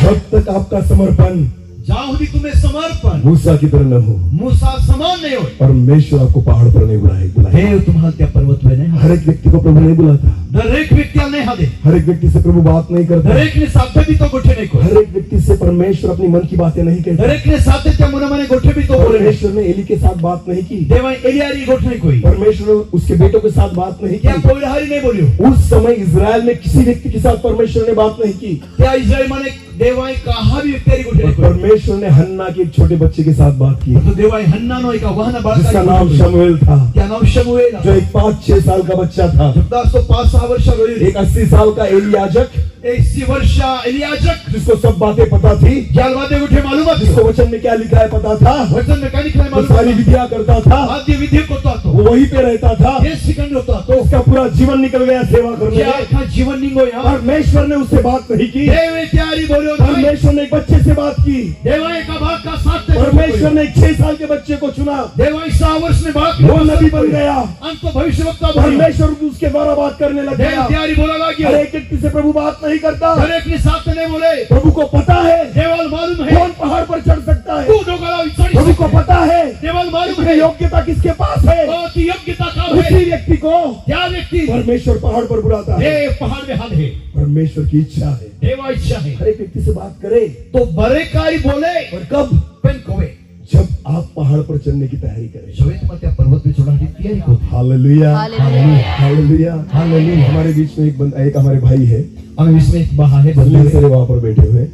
जब तक आपका समर्पण जाओ भी तुम्हें समर्पण मूसा की तरह न हो, मूसा समान नहीं हो परमेश्वर आपको पहाड़ पर नहीं बुलाए। देव तुम्हारा त्या पर्वत में नहीं हर एक व्यक्ति को प्रभु नहीं बुलाता, दरेक व्यक्ति नहीं हादे हर एक व्यक्ति से प्रभु बात नहीं करता, दरेक ने साथे भी तो गोठे नहीं को हर एक व्यक्ति से परमेश्वर अपनी मन की बातें नहीं कहता। दरेक ने साथे त्या मने गोठे भी तो बोले नहीं परमेश्वर ने एली के साथ बात नहीं की, देवा एलियारी गोठ नहीं कोई परमेश्वर ने उसके बेटों के साथ बात नहीं क्या की। कोई हारी नहीं बोलियो उस समय इजराइल में किसी व्यक्ति के साथ परमेश्वर ने बात नहीं की। त्या इस्राएल माने देवाई कहा भी व्यक्ति गोठे नहीं कोई परमेश्वर ने हन्ना के एक छोटे बच्चे के साथ बात की तो देवाई हन्ना नो एक वहना जिसका नाम बाळका शमूएल था, क्या नाम शमूएल जो एक 5-6 साल का बच्चा था। जब 5-6 वर्ष रोई एक 80 साल का एलियाजक 80 वर्ष एलियाजक जिसको सब बातें पता थी, ज्याल बातें गोठे मालूम है जिसको वचन में क्या लिखा है पता था, वचन में क्या लिखा है वो मालूम सारी है विधियां करता था, आद्य विधि को तो वो वहीं पे रहता था, ये सेकंड होता तो उसका पूरा जीवन निकल गया सेवा करने क्या में। था जीवन निंगो यार परमेश्वर ने उससे बात नहीं की। देव त्यारी बोलियो परमेश्वर ने एक बच्चे से बात की। देवाई का भाग का साथ परमेश्वर ने एक 6 साल के बच्चे को चुना, देवाई 6 वर्ष में बात वो नबी बन गया। अंत भविष्यवक्ता बोलियो परमेश्वर उसके द्वारा बात करने लग देव गया। त्यारी बोला हर लागियो एक व्यक्ति से प्रभु बात नहीं करता। दरेकनी साथ नहीं बोले। प्रभु को पता है देवाल मालूम है कौन पहाड़ पर चढ़ सकता है। तू डोगरा चढ़ी प्रभु को पता है देवाल मालूम इसकी है योग्यता किसके पास है। बहुत ही योग्यता काम उसी है। व्यक्ति को क्या व्यक्ति परमेश्वर पहाड़ पर बुलाता है। देव पहाड़ में हाथ है। परमेश्वर की इच्छा है देवा इच्छा है हर एक व्यक्ति से बात करे तो बड़े काई बोले और कब, पेन कोवे जब आप पहाड़ पर चढ़ने की तैयारी करें। जो तुम त्या पर्वत पे चढ़ाने की तैयारी को हालेलुया हालेलुया। Hallelujah hallelujah. हमारे बीच में एक हमारे भाई है, हमें इसमें एक बहा है सुनील सर वहां पर बैठे हुए।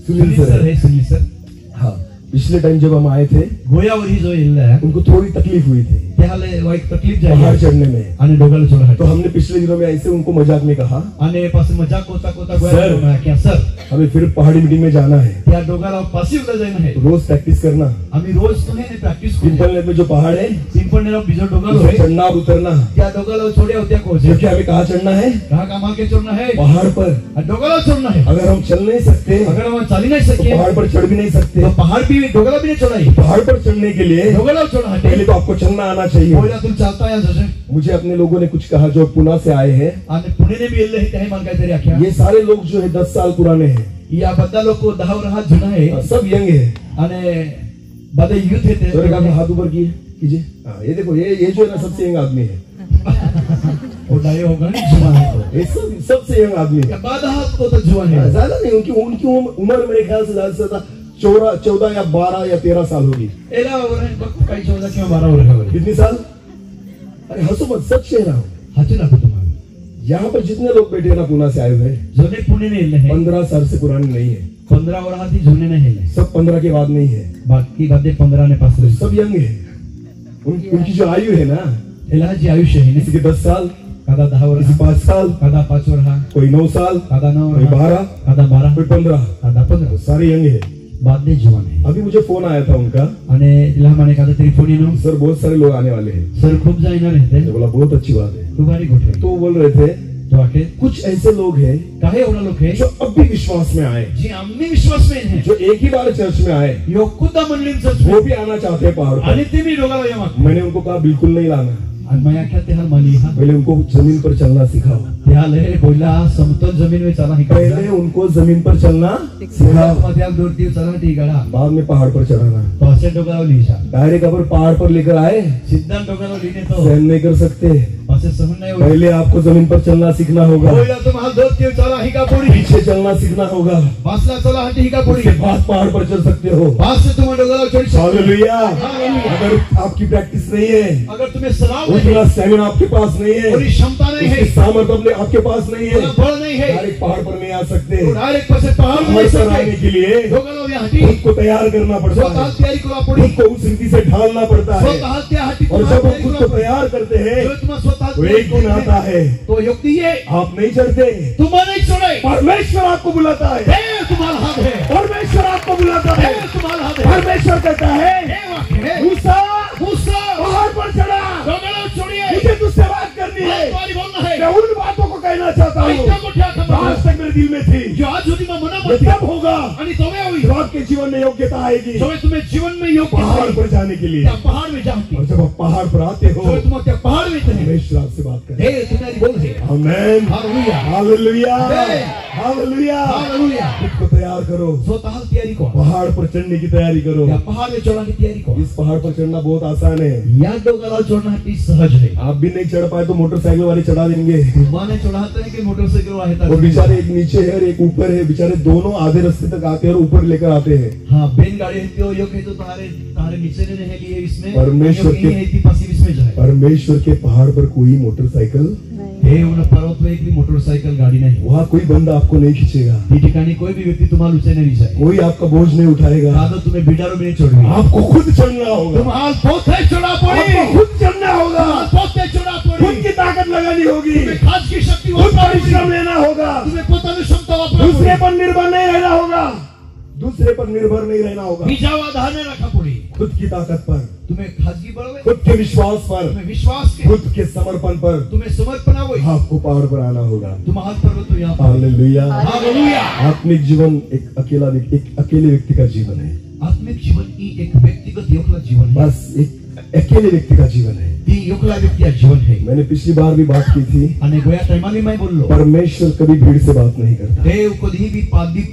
सुनील सर है सुनील सर हाँ, पिछले टाइम जब हम आए थे गोयावरी जो इल्ला है उनको थोड़ी तकलीफ हुई थी त्याले वो एक तकलीफ पहाड़ जाए चढ़ने में। आणि डोगाला चढ़ा तो हमने पिछले दिनों में ऐसे उनको मजाक में कहा आणि पास मजाक कोता कोता सर। गोया में क्या सर हमें फिर पहाड़ी मीटिंग में जाना है, त्या डोगाला पासी उला जाना है रोज प्रैक्टिस करना। आम्ही रोज तो है प्रैक्टिस सिंपल नेट में जो पहाड़ है सिंपल ने बीजो डोगाला उसमें है चढ़ना और उतरना। त्या डोगाला छोड़े होत्या को क्योंकि हमें कहाँ चढ़ना है, कहां कहां के चढ़ना है पहाड़ पर। डोगाला चढ़ना है। अगर हम चल नहीं सकते अगर हम चल ही नहीं तो सके पहाड़ पर चढ़ भी नहीं सकते। तो पहाड़ भी डोगाला भी नहीं चढ़ाई पहाड़ पर चढ़ने के लिए डोगाला चढ़ा है पहले तो आपको चलना आना चाहिए। बोला तुम चालता है जैसे मुझे अपने लोगों ने कुछ कहा जो पुणे से आए हैं, आणि पुणे ने भी इल्ले है मान काहीतरी आख्या ये सारे लोग जो है 10 साल पुराने हैं, या बद्दा लोक 10 वर्ष जुना है सब यंग है। आणि बदे यूथ है सर एक आपने हाथ ऊपर कीजिए। हाँ, ये देखो ये जो है ना सबसे यंग आदमी है। वो डाये होगा नहीं जुआ है तो ये सबसे यंग आदमी है। या बाधा को तो जुआ है ज्यादा नहीं, उनकी उम्र मेरे ख्याल से ज्यादा से ज्यादा 14 या 12 या 13 साल होगी। एला और है बक्को काही 14 किंवा 12 वर्ष है कितनी साल? अरे हंसो मत, सच कह रहा हूँ। हाथी ना तुम्हाला यहाँ पर जितने लोग बैठे हैं ना पुणे से आए हुए हैं, जोने पुणे ने इल्ले है 15 साल से पुराने नहीं है। 15 वर्ष हाथी जोने नहीं है सब 15 के बाद नहीं है, बाकी बादे 15 ने पास रही सब यंग है। उनकी जो आयु है ना, एला जी आयुष्य है किसी के 10 साल, कादा 10 वर्ष किसी 5 साल, कादा 5 वर्ष कोई 9 साल, कादा 9 कोई वर्ष 12, कादा 12 कोई 15, कादा 15 सारे यंग है। बाद में जुआन है अभी मुझे फोन आया था उनका, आणि तिला माने कादा तरी फोन येनो सर बहुत सारे लोग आने वाले हैं। सर खूप जाईना रहते मैंने बोला बहुत अच्छी बात है। खूप भारी गोष्ट तो वो बोल रहे थे तो आके कुछ ऐसे लोग हैं काही एवढा लोक है जो अब भी विश्वास में आए, जी आम्ही विश्वास में है जो एक ही बार चर्च में आए, योकुदा मंडळींचं वो भी आना चाहते हैं पहाड़ आणि पर। ते मी डोगाला या माग मैंने उनको कहा बिल्कुल नहीं लाना, आणि मैं आख्या ते हाल माली हा पहले उनको जमीन पर चलना सिखाओ। ते हाल है बोला समतल जमीन में चला ही पहले उनको जमीन पर चलना सिखाओ, मध्या दूर ती चला ती गडा बाद में पहाड़ पर चढ़ाना। तो असे डोगाला लिहिसा डायरेक्ट अगर पहाड़ पर लेकर आए सिद्धांत डोगाला लिहिने तो सहन नहीं कर सकते। असे सहन नाही होत पहले आपको जमीन पर चलना सीखना होगा, बोला तुम्हाला दूर ती चला ही का पुढे पीछे चलना सीखना होगा, बासला चला हटी ही का पुढे उसके बाद पहाड़ पर चल सकते हो। बास से तुम्हाला डोगाला चढ हालेलुया। हालेलुया। अगर आपकी प्रैक्टिस नहीं है, अगर तुम्हें सलाम नहीं उतना स्टैमिना आपके पास नहीं है, और क्षमता नहीं है उसकी सामर्थ्य अपने आपके पास नहीं है, उतना बल नहीं है डायरेक्ट पहाड़ पर नहीं आ सकते। तो डायरेक्ट पैसे पहाड़ पहाड़ में पर आने के लिए डोगाला या हटी खुद को तैयार करना पड़ता स्वतः है, तयारी करा पड़ी खुद को उस रीति से ढालना पड़ता है। स्वतः त्या हटी और जब हम खुद को तैयार करते हैं जो तुम्हारा स्वतः तो एक दिन आता है तो युक्ति ये आप नहीं चढ़ते, तुम्हारा नहीं छोड़े परमेश्वर आपको बुलाता है। हे तुम्हारा हाथ है परमेश्वर आपको बुलाता है। हे तुम्हारा हाथ है परमेश्वर कहता है हे वाक्य है मूसा मूसा पहाड़ पर चढ़ा, डोगाला छोड़िए मुझे तुझसे बात करनी है। तुम्हारी बोलना है मैं उन बातों को कहना चाहता हूँ ऐसा को क्या जो खबर आज तक मेरे दिल में थी। जो आज होती मैं मना ये मत तब होगा आणि तवे होई जब आपके जीवन में योग्यता आएगी जो तुम्हें जीवन में योग्य पहाड़ पर जाने के लिए। त्या पहाड़ में जाती और जब आप पहाड़ पर आते हो जो तुम त्या पहाड़ में थे परमेश्वर आपसे बात करे। हे तुम्हारी बोल है amen, hallelujah hallelujah, Amen. Hallelujah. Hallelujah खुद को तैयार करो, स्वतः तयारी को पहाड़ पर चढ़ने की तैयारी करो। त्या पहाड़ में चढ़ने की तयारी को इस पहाड़ पर चढ़ना बहुत आसान है, या डोगाला चढ़ना ही सहज है आप भी नहीं चढ़ पाए तो मोटरसाइकिल वाले चढ़ा देंगे। माने चढ़ाते हैं कि मोटरसाइकिल वाले और बेचारे एक नीचे है और एक ऊपर है, बेचारे दोनों आधे रास्ते तक आते हैं और ऊपर लेकर आते हैं। हाँ बेन गाड़ी है तो यो कहे तो तारे नीचे ने रह लिए इसमें परमेश्वर के- है कि पासी इसमें जाए परमेश्वर के पहाड़ पर कोई मोटरसाइकिल, हे उन पर्वत में एक भी मोटरसाइकिल गाड़ी नहीं वहाँ कोई बंदा आपको नहीं खींचेगा, ये ठिकानी कोई भी व्यक्ति तुम्हारा उसे नहीं जाए कोई आपका बोझ नहीं उठाएगा, दादा तुम्हें बिडारो में नहीं छोड़ेगी आपको खुद चढ़ना होगा, तुम्हारा बहुत है चढ़ा पड़ी आपको खुद चढ़ना होगा, बहुत है चढ़ा खुद पड़ी की ताकत लगानी होगी, तुम्हें खास की शक्ति खुद परिश्रम लेना होगा, तुम्हें पोतानी क्षमता वापरना दूसरे पर निर्भर नहीं रहना होगा, दूसरे पर निर्भर नहीं रहना होगा, बीजावा धाने रखा पड़ी खुद की ताकत पर, तुम्हें खासगी बढ़वे खुद के विश्वास पर, तुम्हें विश्वास के खुद के समर्पण पर तुम्हें समर्पण आवो आपको पहाड़ पर आना होगा। तुम हाथ पर्वत तो यहाँ पर हालेलुया। हालेलुया आत्मिक जीवन एक अकेले व्यक्ति का जीवन है, आत्मिक जीवन ही एक व्यक्तिगत योगला जीवन है बस एक अकेले व्यक्ति का जीवन है। ती योखला व्यक्ती जीवन है. मैंने पिछली बार भी बात की थी, आणि गोया टाइमाली मैं बोललो परमेश्वर कभी भीड़ से बात नहीं करता, देव कधी भी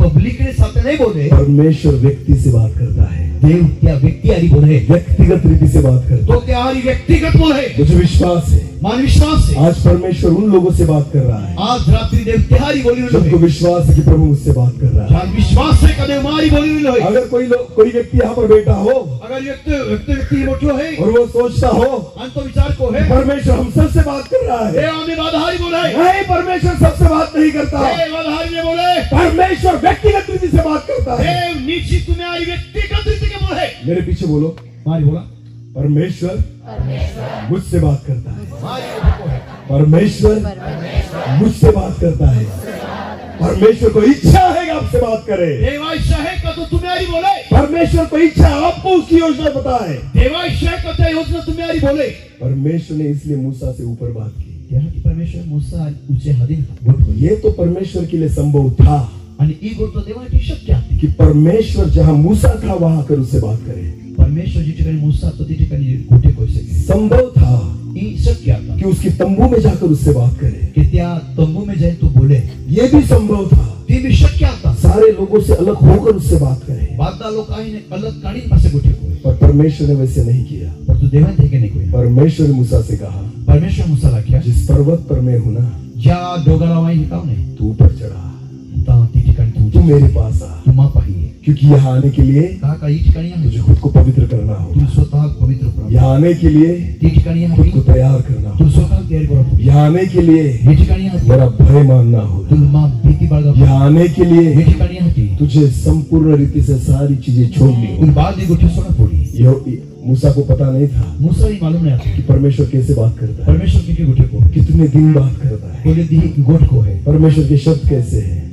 पब्लिक के साथ नहीं बोले. परमेश्वर व्यक्ति से बात करता है, देव त्या व्यक्ती आरी बोले, व्यक्तिगत रीति से बात करता तो त्या आरी व्यक्तिगत बोले. मुझे विश्वास है मान विश्वास है आज परमेश्वर उन लोगों से बात कर रहा है आज रात्रि देव त्यारी बोली जिनको विश्वास है कि प्रभु मुझसे बात कर रहा है। जान विश्वास है कदे मारी बोली लो. अगर कोई व्यक्ति यहाँ पर बैठा हो अगर व्यक्ति मोठो है और वो सोचता हो अंत विचार को है परमेश्वर हम सबसे बात कर रहा हे है, हमें बाधारी बोले, नहीं, परमेश्वर सबसे बात नहीं करता, हे बाधारी ने बोले, परमेश्वर व्यक्तिगत रीति से बात करता है। हे नीची तुम्हें आरी व्यक्तिगत रीति के बोले. मेरे पीछे बोलो, मारी बोला परमेश्वर मुझसे बात करता है, मारी को है. परमेश्वर मुझसे बात करता है, परमेश्वर को इच्छा है कि आपसे बात करे, देवा इच्छा है का तो तुम्हें आरी बोले, परमेश्वर को इच्छा है आपको उसकी योजना पता है। देवा इच्छा है का त्या योजना तुम्हें आरी बोले. परमेश्वर ने इसलिए मूसा से ऊपर बात की, यहाँ की परमेश्वर मूसा ऊंचे हदीन गोठ ये तो परमेश्वर के लिए संभव था आणि ई गोठ देवाची शक्य आहे. कि परमेश्वर जहां मूसा था वहां आकर उससे बात करे, परमेश्वर जी ठिकाणी मूसा तो ती ठिकाणी गोठे कोई सके. संभव था ई शक्य आहे कि उसकी तंबू में जाकर उससे बात करे, की त्या तंबू में जाए तो बोले. ये भी संभव था ती भी शक्य आता सारे लोगों से अलग होकर उससे बात करे, बादला लोक आईने अलग काढीन पासे गोठे कोई. पर परमेश्वर ने वैसे नहीं किया। परंतु देवान थे के नहीं कोई. परमेश्वर ने मूसा से कहा, परमेश्वर मूसाला क्या जिस पर्वत पर मैं हूं ना ज्या डोंगरावर वाई हिताव नाही तू ऊपर चढ़ा, ता ती ठिकाणी तू मेरे पास आ, तुम्हा पाहिजे. क्योंकि यहाँ आने के लिए का का ई ठिकाणी आहे तुझे खुद को पवित्र करना तू होगा, स्वतः पवित्र करा. यहाँ आने के लिए ती ठिकाणी खुद आहे को तैयार करना तू होगा, स्वतः तयारी करा. यहाँ आने के लिए ही ठिकाणी आहे मेरा भय मानना होगा, तू मा भीती बाळगा. यहाँ आने के लिए ही ठिकाणी आहे तुझे संपूर्ण रीति से सारी चीजें छोड़नी तू होगी। बाद ही गोठी सोना पड़ी. मूसा को पता नहीं था मूसा ही मालूम नहीं आता कि परमेश्वर कैसे बात करता है, परमेश्वर की गोठे को कितने दिन बात करता है, बोले दी गोठ को है. परमेश्वर के शब्द कैसे हैं,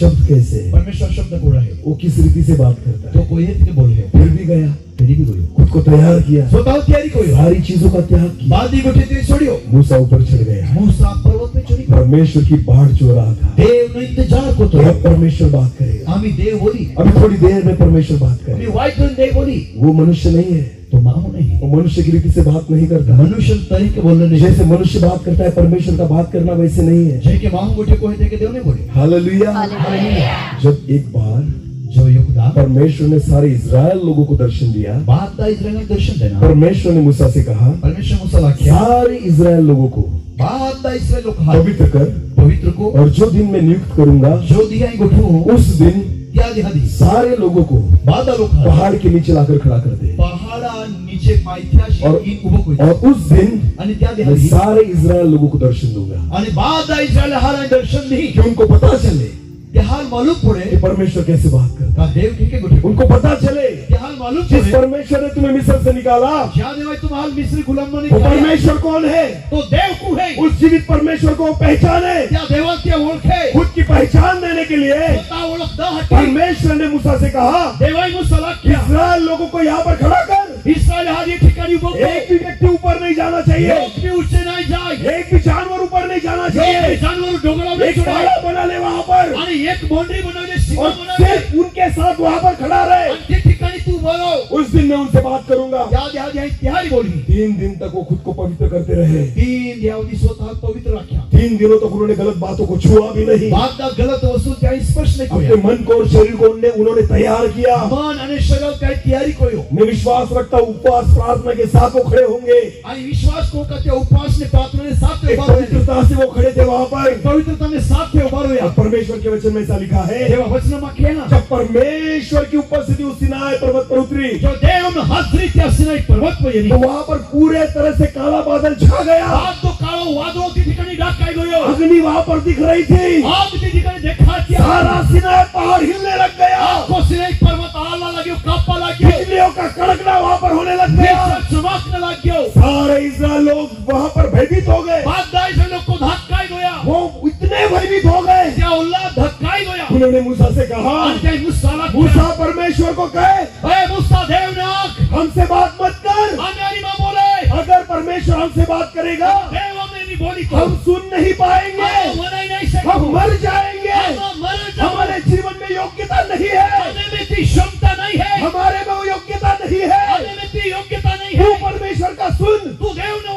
शब्द कैसे हैं, परमेश्वर शब्द कोड़ा है वो किस रीति से बात करता तो है। कोई है बोल है फिर भी गया, तेरी भी कोई खुद को तैयार किया, स्वतः तैयारी कोई सारी चीजों का त्याग किया, बाद ही गोठे तेरी छोड़ियो. मूसा ऊपर चढ़ गया, मूसा पर्वत पे चढ़ी. परमेश्वर की बाढ़ जो रहा था, देव ने इंतजार को तो अब परमेश्वर बात करेगा, आम्ही देव बोली अभी थोड़ी देर में परमेश्वर बात आम्ही करेगा। वाईट करून देव बोली वो मनुष्य नहीं है, तो माहू नहीं वो मनुष्य की रीति से बात नहीं करता, मनुष्य तरीके बोलने नहीं जैसे मनुष्य बात करता है परमेश्वर का बात करना वैसे नहीं है। जय के माहू गोठे को है देके देव ने बोले. हालेलुया। हालेलुया. जब एक बार जो योगदा परमेश्वर ने सारे इज़राइल लोगों को दर्शन दिया, बाद दा इस्राएल ने दर्शन देना. परमेश्वर ने मूसा से कहा, परमेश्वर मूसा लाख्या सारे इज़राइल लोगों को बाद दा इस्राएल लोक हा पवित्र कर, पवित्र को और जो दिन मैं नियुक्त करूंगा जो दिया गोठू उस दिन त्यादी हदी सारे लोगों को बादा लोक हा पहाड़ के नीचे लाकर खड़ा कर दे, पहाड़ा नीचे पायथ्याशी और इन उभं कोई. और उस दिन आणि त्यादी मैं हदी सारे इज़राइल लोगों को दर्शन दूंगा, आणि बादा इस्राएल हारा दर्शन दी कि उनको पता चले ते हाल मालूम कि पड़े परमेश्वर कैसे बात करता का देव ठीक है गोठे है, उनको पता चले ते हाल मालूम जिस पड़े परमेश्वर ने तुम्हें मिस्र से निकाला ज्या देवाय तुम हाल मिस्री गुलाम वो नहीं परमेश्वर कौन है, तो देव को है उस जीवित परमेश्वर को पहचाने, त्या देवाची ओळखे खुद की पहचान देने के लिए स्वतः ओळख द हटी परमेश्वर ने मूसा से कहा, देवाई मुसला क्या इज़राइल लोगों को यहाँ पर खड़ा कर, इस्राएल हाल ये ठिकाणी उभं एक भी व्यक्ति ऊपर नहीं जाना चाहिए, लोक भी ऊंचे नाही जाय एक भी जानवर ऊपर नहीं जाना एक चाहिए, जानवर डोंगरावर एक चढाय पाड़ा बना ले वहाँ पर आणि एक बाउंड्री बनवले सीमा और बनवले सिर्फ उनके साथ वहाँ पर खड़ा रहे, आणि ते ठिकाणी तू बोलो उस दिन मैं उनसे बात करूंगा। या त्यारी बोली 3 दिन तक वो खुद को पवित्र करते रहे, 3 दिवस स्वतः पवित्र रखा 3 दिनों तक उन्होंने गलत बातों को छुआ भी नहीं, बात दा गलत वस्तु त्या स्पर्श नहीं अपने कोया मन को और शरीर को उन्होंने तैयार किया। मन आणि शरीर काय तयारी कोयो मैं विश्वास रखता हूँ उपवास प्रार्थना के साथ वो खड़े होंगे, आणि विश्वास को का त्या उपवास ने प्रार्थना ने साथ एक उभा रहे पवित्रता से वो खड़े थे वहाँ पर। पवित्रता में साथ थे उभा रहे और परमेश्वर के वचन में ऐसा लिखा है, देवा वचन में कहना जब परमेश्वर की उपस्थिति उस सिनाई पर्वत पर उतरी जो देव ने हाजरी त्या सिनाई पर्वत पर येनी तो वहाँ पर पूरे तरह से काला बादल छा गया, आज तो काळो वादळो ती ठिकाणी डाक काय गयो अग्नि वहाँ पर दिख रही थी, आज ती ठिकाणी देखा त्या सारा सिनाई पहाड़ हिलने लग गया, को सिनाई पर्वत आला लाग्यो कापा लाग्यो बिजलियों का कड़कना वहाँ पर होने लग गया, चमकने लाग्यो सारे इज़राइल लोग वहाँ पर भयभीत हो गए, बाद दाई से लोग को धक्काई गया वो इतने भयभीत हो गए, त्या उल्ला धक्काई गया उन्होंने मूसा से कहा, आणि त्या मुसाला मूसा परमेश्वर को कहे ए मुसा देव ने आख हमसे बात मत कर, हमारी मां बोले अगर परमेश्वर हमसे बात करेगा देव हमें नहीं बोली हम सुन नहीं पाएंगे, मनाई नहीं सकते हम मर जाएंगे, हम मर जाओ हमारे जीवन में योग्यता नहीं है, हमें में ती क्षमता नहीं है हमारे में वो योग्यता नहीं है, हमें में ती योग्यता नहीं तू है परमेश्वर का सुन, तू देव ने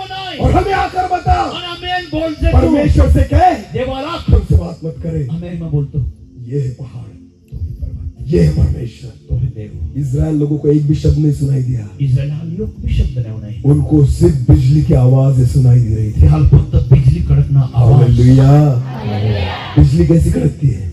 बोल दे परमेश्वर से कहे देवाला तुमसे बात मत करे। मैं बोलता हूँ ये है पहाड़, तो है पर्वत, ये है परमेश्वर। तो है देव। इजराइल लोगों को एक भी शब्द नहीं सुनाई दिया, इस्राएलियों को भी शब्द नहीं उनको सिर्फ बिजली की आवाज सुनाई दे रही थी। हाल फक्त बिजली कड़कना आवाज। हालेलुया। बिजली कैसी कड़कती है?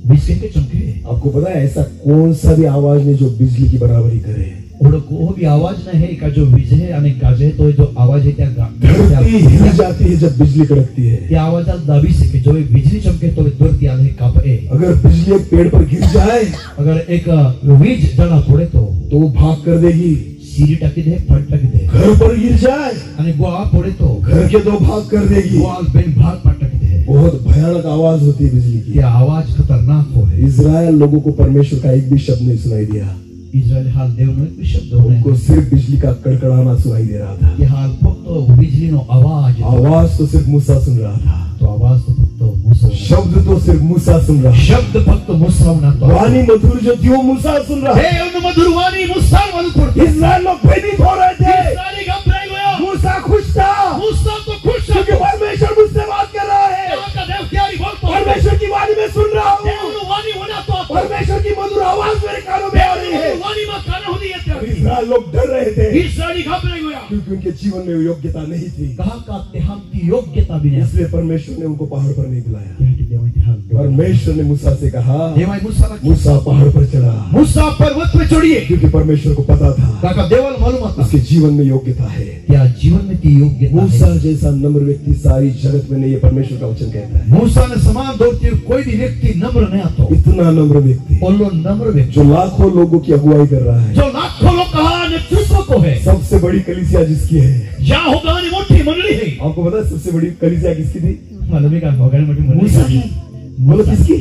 बिजली के चमके आपको पता है ऐसा कौन सा भी आवाज नहीं जो बिजली की बराबरी करे। और को भी आवाज नहीं है का जो विजय है अनेक गाजे तो जो आवाज है त्या धरती हिल जाती है जब बिजली कड़कती है। त्या आवाज दाबी से जो बिजली चमके तो तुरंत याद है कापे। अगर बिजली एक पेड़ पर गिर जाए, अगर एक बीज जड़ा पड़े तो वो भाग कर देगी। सीरी टकी दे फट टकी दे। घर पर गिर जाए अने गोआ पड़े तो घर के दो भाग कर देगी। गोआ बेन भाग पट टकी दे। बहुत भयानक आवाज होती है बिजली की। ये आवाज खतरनाक हो है। इजराइल लोगों को परमेश्वर का एक भी शब्द नहीं सुनाई दिया। इजराइल हाल देव ने कुछ शब्द उनको सिर्फ बिजली का कड़कड़ाना सुनाई दे रहा था। ये हाल फक्त बिजली नो आवाज तो सिर्फ मूसा सुन रहा था। तो आवाज तो फक्त मूसा, शब्द तो सिर्फ मूसा सुन रहा। शब्द फक्त मूसा ना तो वाणी मधुर जो थी वो मूसा सुन रहा। हे उन मधुर वाणी मूसा मधुर। इजराइल लोग भयभीत हो रहे थे। इस्राएली घबराए गया। मूसा खुश था। मूसा तो खुश था क्योंकि परमेश्वर मुझसे बात कर रहा है। यहाँ का देव क्या ही बोलता है। परमेश्वर की वाणी में सुन रहा हूँ। देव वाणी होना तो परमेश्वर की मधुर आवाज मेरे कानों में आ रही है। वाणी में कान होती है। इजराइल लोग डर रहे थे इस्राएली घबराए गया क्योंकि उनके जीवन में योग्यता नहीं थी। कहा का हम की योग्यता भी नहीं। इसलिए परमेश्वर ने उनको पहाड़ पर नहीं बुलाया। यहाँ के देव इतिहास परमेश्वर ने मूसा से कहा देवाई मूसा मूसा पहाड़ पर चढ़ा। मूसा पर्वत पे चढ़िए क्योंकि परमेश्वर को पता था काका देवल मालूम था उसके जीवन में योग्यता है। क्या जीवन में की योग्यता मूसा है। जैसा नम्र व्यक्ति सारी जगत में नहीं, ये परमेश्वर का वचन कहता है। मूसा ने समान दौड़ती कोई भी व्यक्ति नम्र नहीं आता। इतना नम्र व्यक्ति और लो नम्र व्यक्ति जो लाखों लोगों की अगुवाई कर रहा है, जो लाखों लोग कहा नेतृत्व को है। सबसे बड़ी कलीसिया जिसकी है। यहाँ होगा मोटी मंडली है। आपको पता है सबसे बड़ी कलीसिया किसकी थी? मालूम है का होगा मोटी मूसा मंडली की। बोलो किसकी?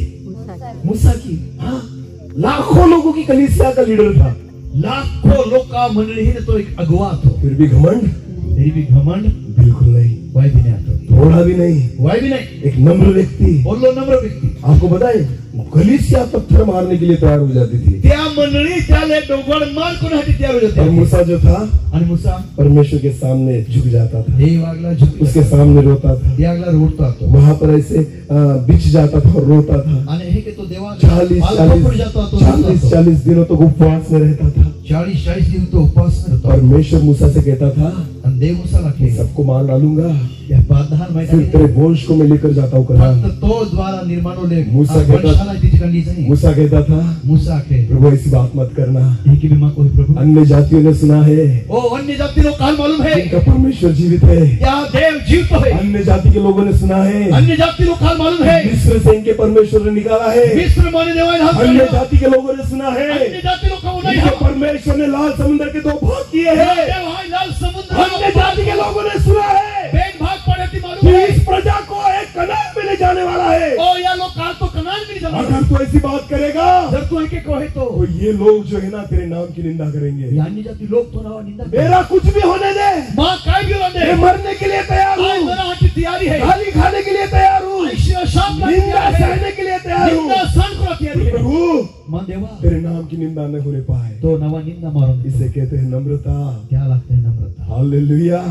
मूसा की। हाँ, लाखों लोगों की कलीसिया का लीडर था। लाखों लोग का मंडली है तो एक अगुवा तो फिर भी घमंड तेरी भी घमंड बिल्कुल नहीं, वही भी नहीं आता। थोड़ा भी नहीं, वही भी नहीं। एक नम्र व्यक्ति। और लो नम्र व्यक्ति आपको पता है कलीसिया पत्थर मारने के लिए तैयार हो जाती थी। त्या मंडली त्याले डोंगर मार कोणासाठी तयार हो जाते। और मूसा जो था आणि मूसा परमेश्वर के सामने झुक जाता था, देवागला झुक उसके सामने रोता था, देवागला रोडता तो वहां पर ऐसे बिछ जाता था और रोता था। आणि हे के तो देवा 40 दिनों तक उपवास में रहता था। 40 दिन तो उपवास करता। परमेश्वर मूसा से कहता था आणि देव मूसा लाखे सबको मार डालूंगा, या बाधान फिर माहिती तेरे वंश को मैं लेकर जाता हूँ कहा। फक्त तो द्वारा निर्माण ले मूसा कहता मूसा कहता था मूसा के प्रभु ऐसी बात मत करना, एक भी मां कोई प्रभु अन्य जातियों ने सुना है ओ अन्य जाति लोग काल मालूम है इनका परमेश्वर जीवित है। क्या देव जीवित है। अन्य जाति के लोगों ने सुना है अन्य जाति लोग काल मालूम है मिस्र से इनके परमेश्वर ने निकाला है। मिस्र माने देवाई हाथ अन्य जाति के लोगों ने सुना है अन्य जाति लोग का नहीं इनके है। परमेश्वर ने लाल समुद्र के 2 भाग किए हैं। देवाई लाल समुद्र अन्य जाति के लोगों ने सुना है बेन भाग पड़े थी मालूम कि है। इस प्रजा को एक कनान में ले जाने वाला है। ओ या लोग काल तो कनान में नहीं जाना। अगर तू ऐसी बात करेगा जब तू है के कहे तो ये लोग जो है ना तेरे नाम की निंदा करेंगे। या अन्य जाति लोग तो ना निंदा मेरा कुछ भी होने दे, मां काय भी होने मैं मरने के लिए तैयार आज हूँ, मेरा हाथ की तैयारी है। गाली खाने के लिए तैयार हूँ, शाप का निंदा तैयार है। सहने के लिए तैयार हूँ। निंदा सहन को तैयारी है। प्रभु मन देवा तेरे नाम की निंदा न होने पाए तो नवा निंदा मारो। इसे कहते हैं नम्रता। क्या लगता है नम्रता। हालेलुया।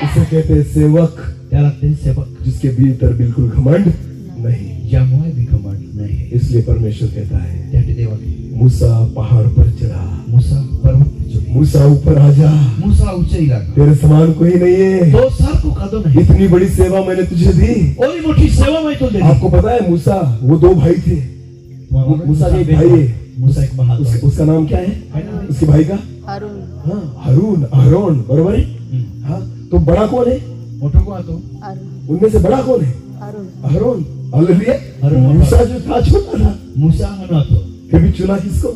इसे कहते हैं सेवक, क्या लगता है सेवक जिसके भीतर बिल्कुल घमंड नहीं। या मोह भी घमंड नहीं है। इसलिए परमेश्वर कहता है त्याटी देवा मूसा पहाड़ पर चढ़ा, मूसा पर्वत पे चढ़, मूसा ऊपर आ जा, मूसा ऊंचे इलाका तेरे समान कोई नहीं है। दो सर को कदम नहीं। इतनी बड़ी सेवा मैंने तुझे दी। ओरी मोटी सेवा में तो दे दी। आपको पता है मूसा वो 2 भाई थे। मूसा का एक भाई है, मूसा एक बहादुर उसका नाम क्या है? उसके भाई का हारून हाँ हरून, अहरोन, बरोबर है। हाँ तो बड़ा कौन है? मोटो को आतो हारून उनमें से बड़ा कौन है? हारून अहरोन। हालेलुया। अहरोन। मूसा जो था छोटा था, मूसा हनो आतो फिर भी चुना किसको?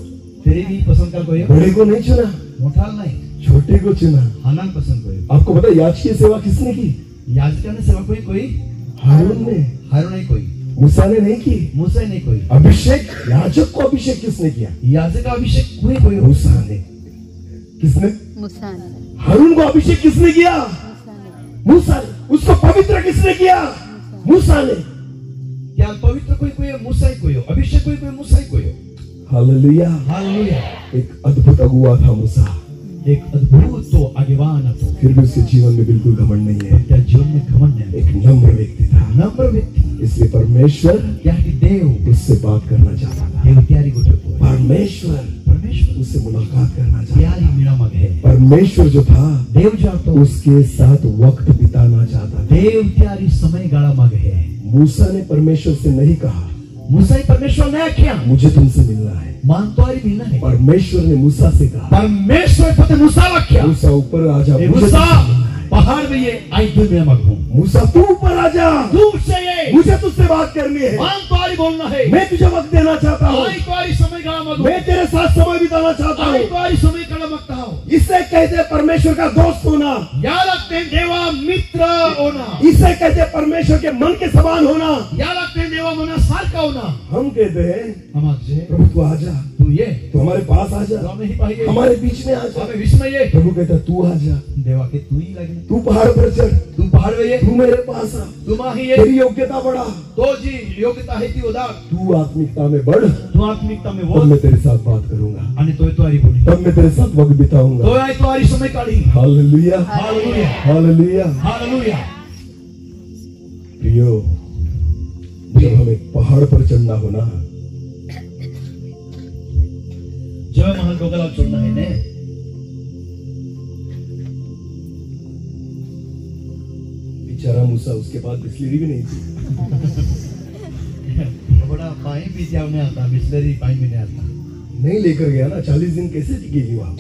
तेरी भी पसंद कर कोई बड़े को नहीं चुना, मोठाल नहीं छोटे को चुना। हानान पसंद कोई। आपको पता है याजकीय सेवा किसने की? याजका ने सेवा कोई हारून ने, हारून नहीं कोई, मूसा ने नहीं की। मूसा नहीं कोई। अभिषेक, याजक को अभिषेक किसने किया? याजक का अभिषेक कोई मूसा ने। किसने? मूसा ने हारून को अभिषेक किसने किया? मूसा ने। उसको पवित्र किसने किया? मूसा ने। क्या पवित्र कोई मूसा ही कोई हो, अभिषेक कोई मूसा ही कोई हो। हालेलुया। हालेलुया। एक अद्भुत अगुआ था मूसा। एक अद्भुत तो आगेवान હતો फिर भी उसके जीवन में बिल्कुल घमंड नहीं है। त्या जीवन में घमंड नहीं एक नम्र व्यक्ति था। नम्र व्यक्ति इसलिए परमेश्वर त्यागी देव उससे बात करना चाहता था। देव त्यारी गोटे परमेश्वर परमेश्वर उससे मुलाकात करना चाहता त्यारी मीरा मग है था। परमेश्वर जो था देव जो હતો उसके साथ वक्त बिताना चाहता था। देव त्यारी समय गाड़ा मग है मूसा ने परमेश्वर से नहीं कहा मूसा परमेश्वर ने क्या मुझे तुमसे मिलना है। मान तो आरी मिलना है परमेश्वर ने मूसा से कहा परमेश्वर पते मूसा क्या मूसा ऊपर आ जा, मुझे मूसा तुमसे मिलना है। पहाड़ में ये आई दूर में मग हूँ मूसा तू ऊपर आ जा, दूर से ये मुझे तुझसे बात करनी है। मान तो आरी बोलना है मैं तुझे वक्त देना चाहता हूँ। आई तो आरी समय गाड़ा मग मैं तेरे साथ समय बिताना चाहता आई हूँ। तो आरी समय गाड़ा मगता हूँ इसे कहते हैं परमेश्वर का दोस्त होना। या लगते हैं देवा मित्र होना इसे कहते हैं परमेश्वर के मन के समान होना। या लगते हैं देवा मना सार का होना हम कहते हैं हम आज प्रभु तू आ जा, तू ये तू हमारे पास आ जा, हम नहीं पाएंगे हमारे बीच में आ जा। हमें विस्मय ये प्रभु कहता है तू आ जा, देवा के तू ही लगे तू पहाड़ पर चढ़, तू पहाड़ में ये तू मेरे पास आ, तू माही ये तेरी योग्यता बढ़ा, तो जी योग्यता है ती उदार तू आत्मिकता में बढ़, तू आत्मिकता में तब वो मैं तेरे साथ बात करूंगा, आणि तो आरी बोली तब मैं तेरे साथ वक्त तो बिताऊंगा। आई तो आरी समय काढी हालेलुया, हालेलुया हालेलुया। हालेलुया प्रियो, जब हमें पहाड़ पर चढ़ना हो ना, जब महल डोगला छोड़ना है ने बेचारा मूसा, उसके पास बिस्लरी भी नहीं थी। बड़ा पानी भी जाने आता बिस्लरी पानी भी नहीं आता नहीं लेकर गया ना, 40 दिन कैसे टिकेगी वहां?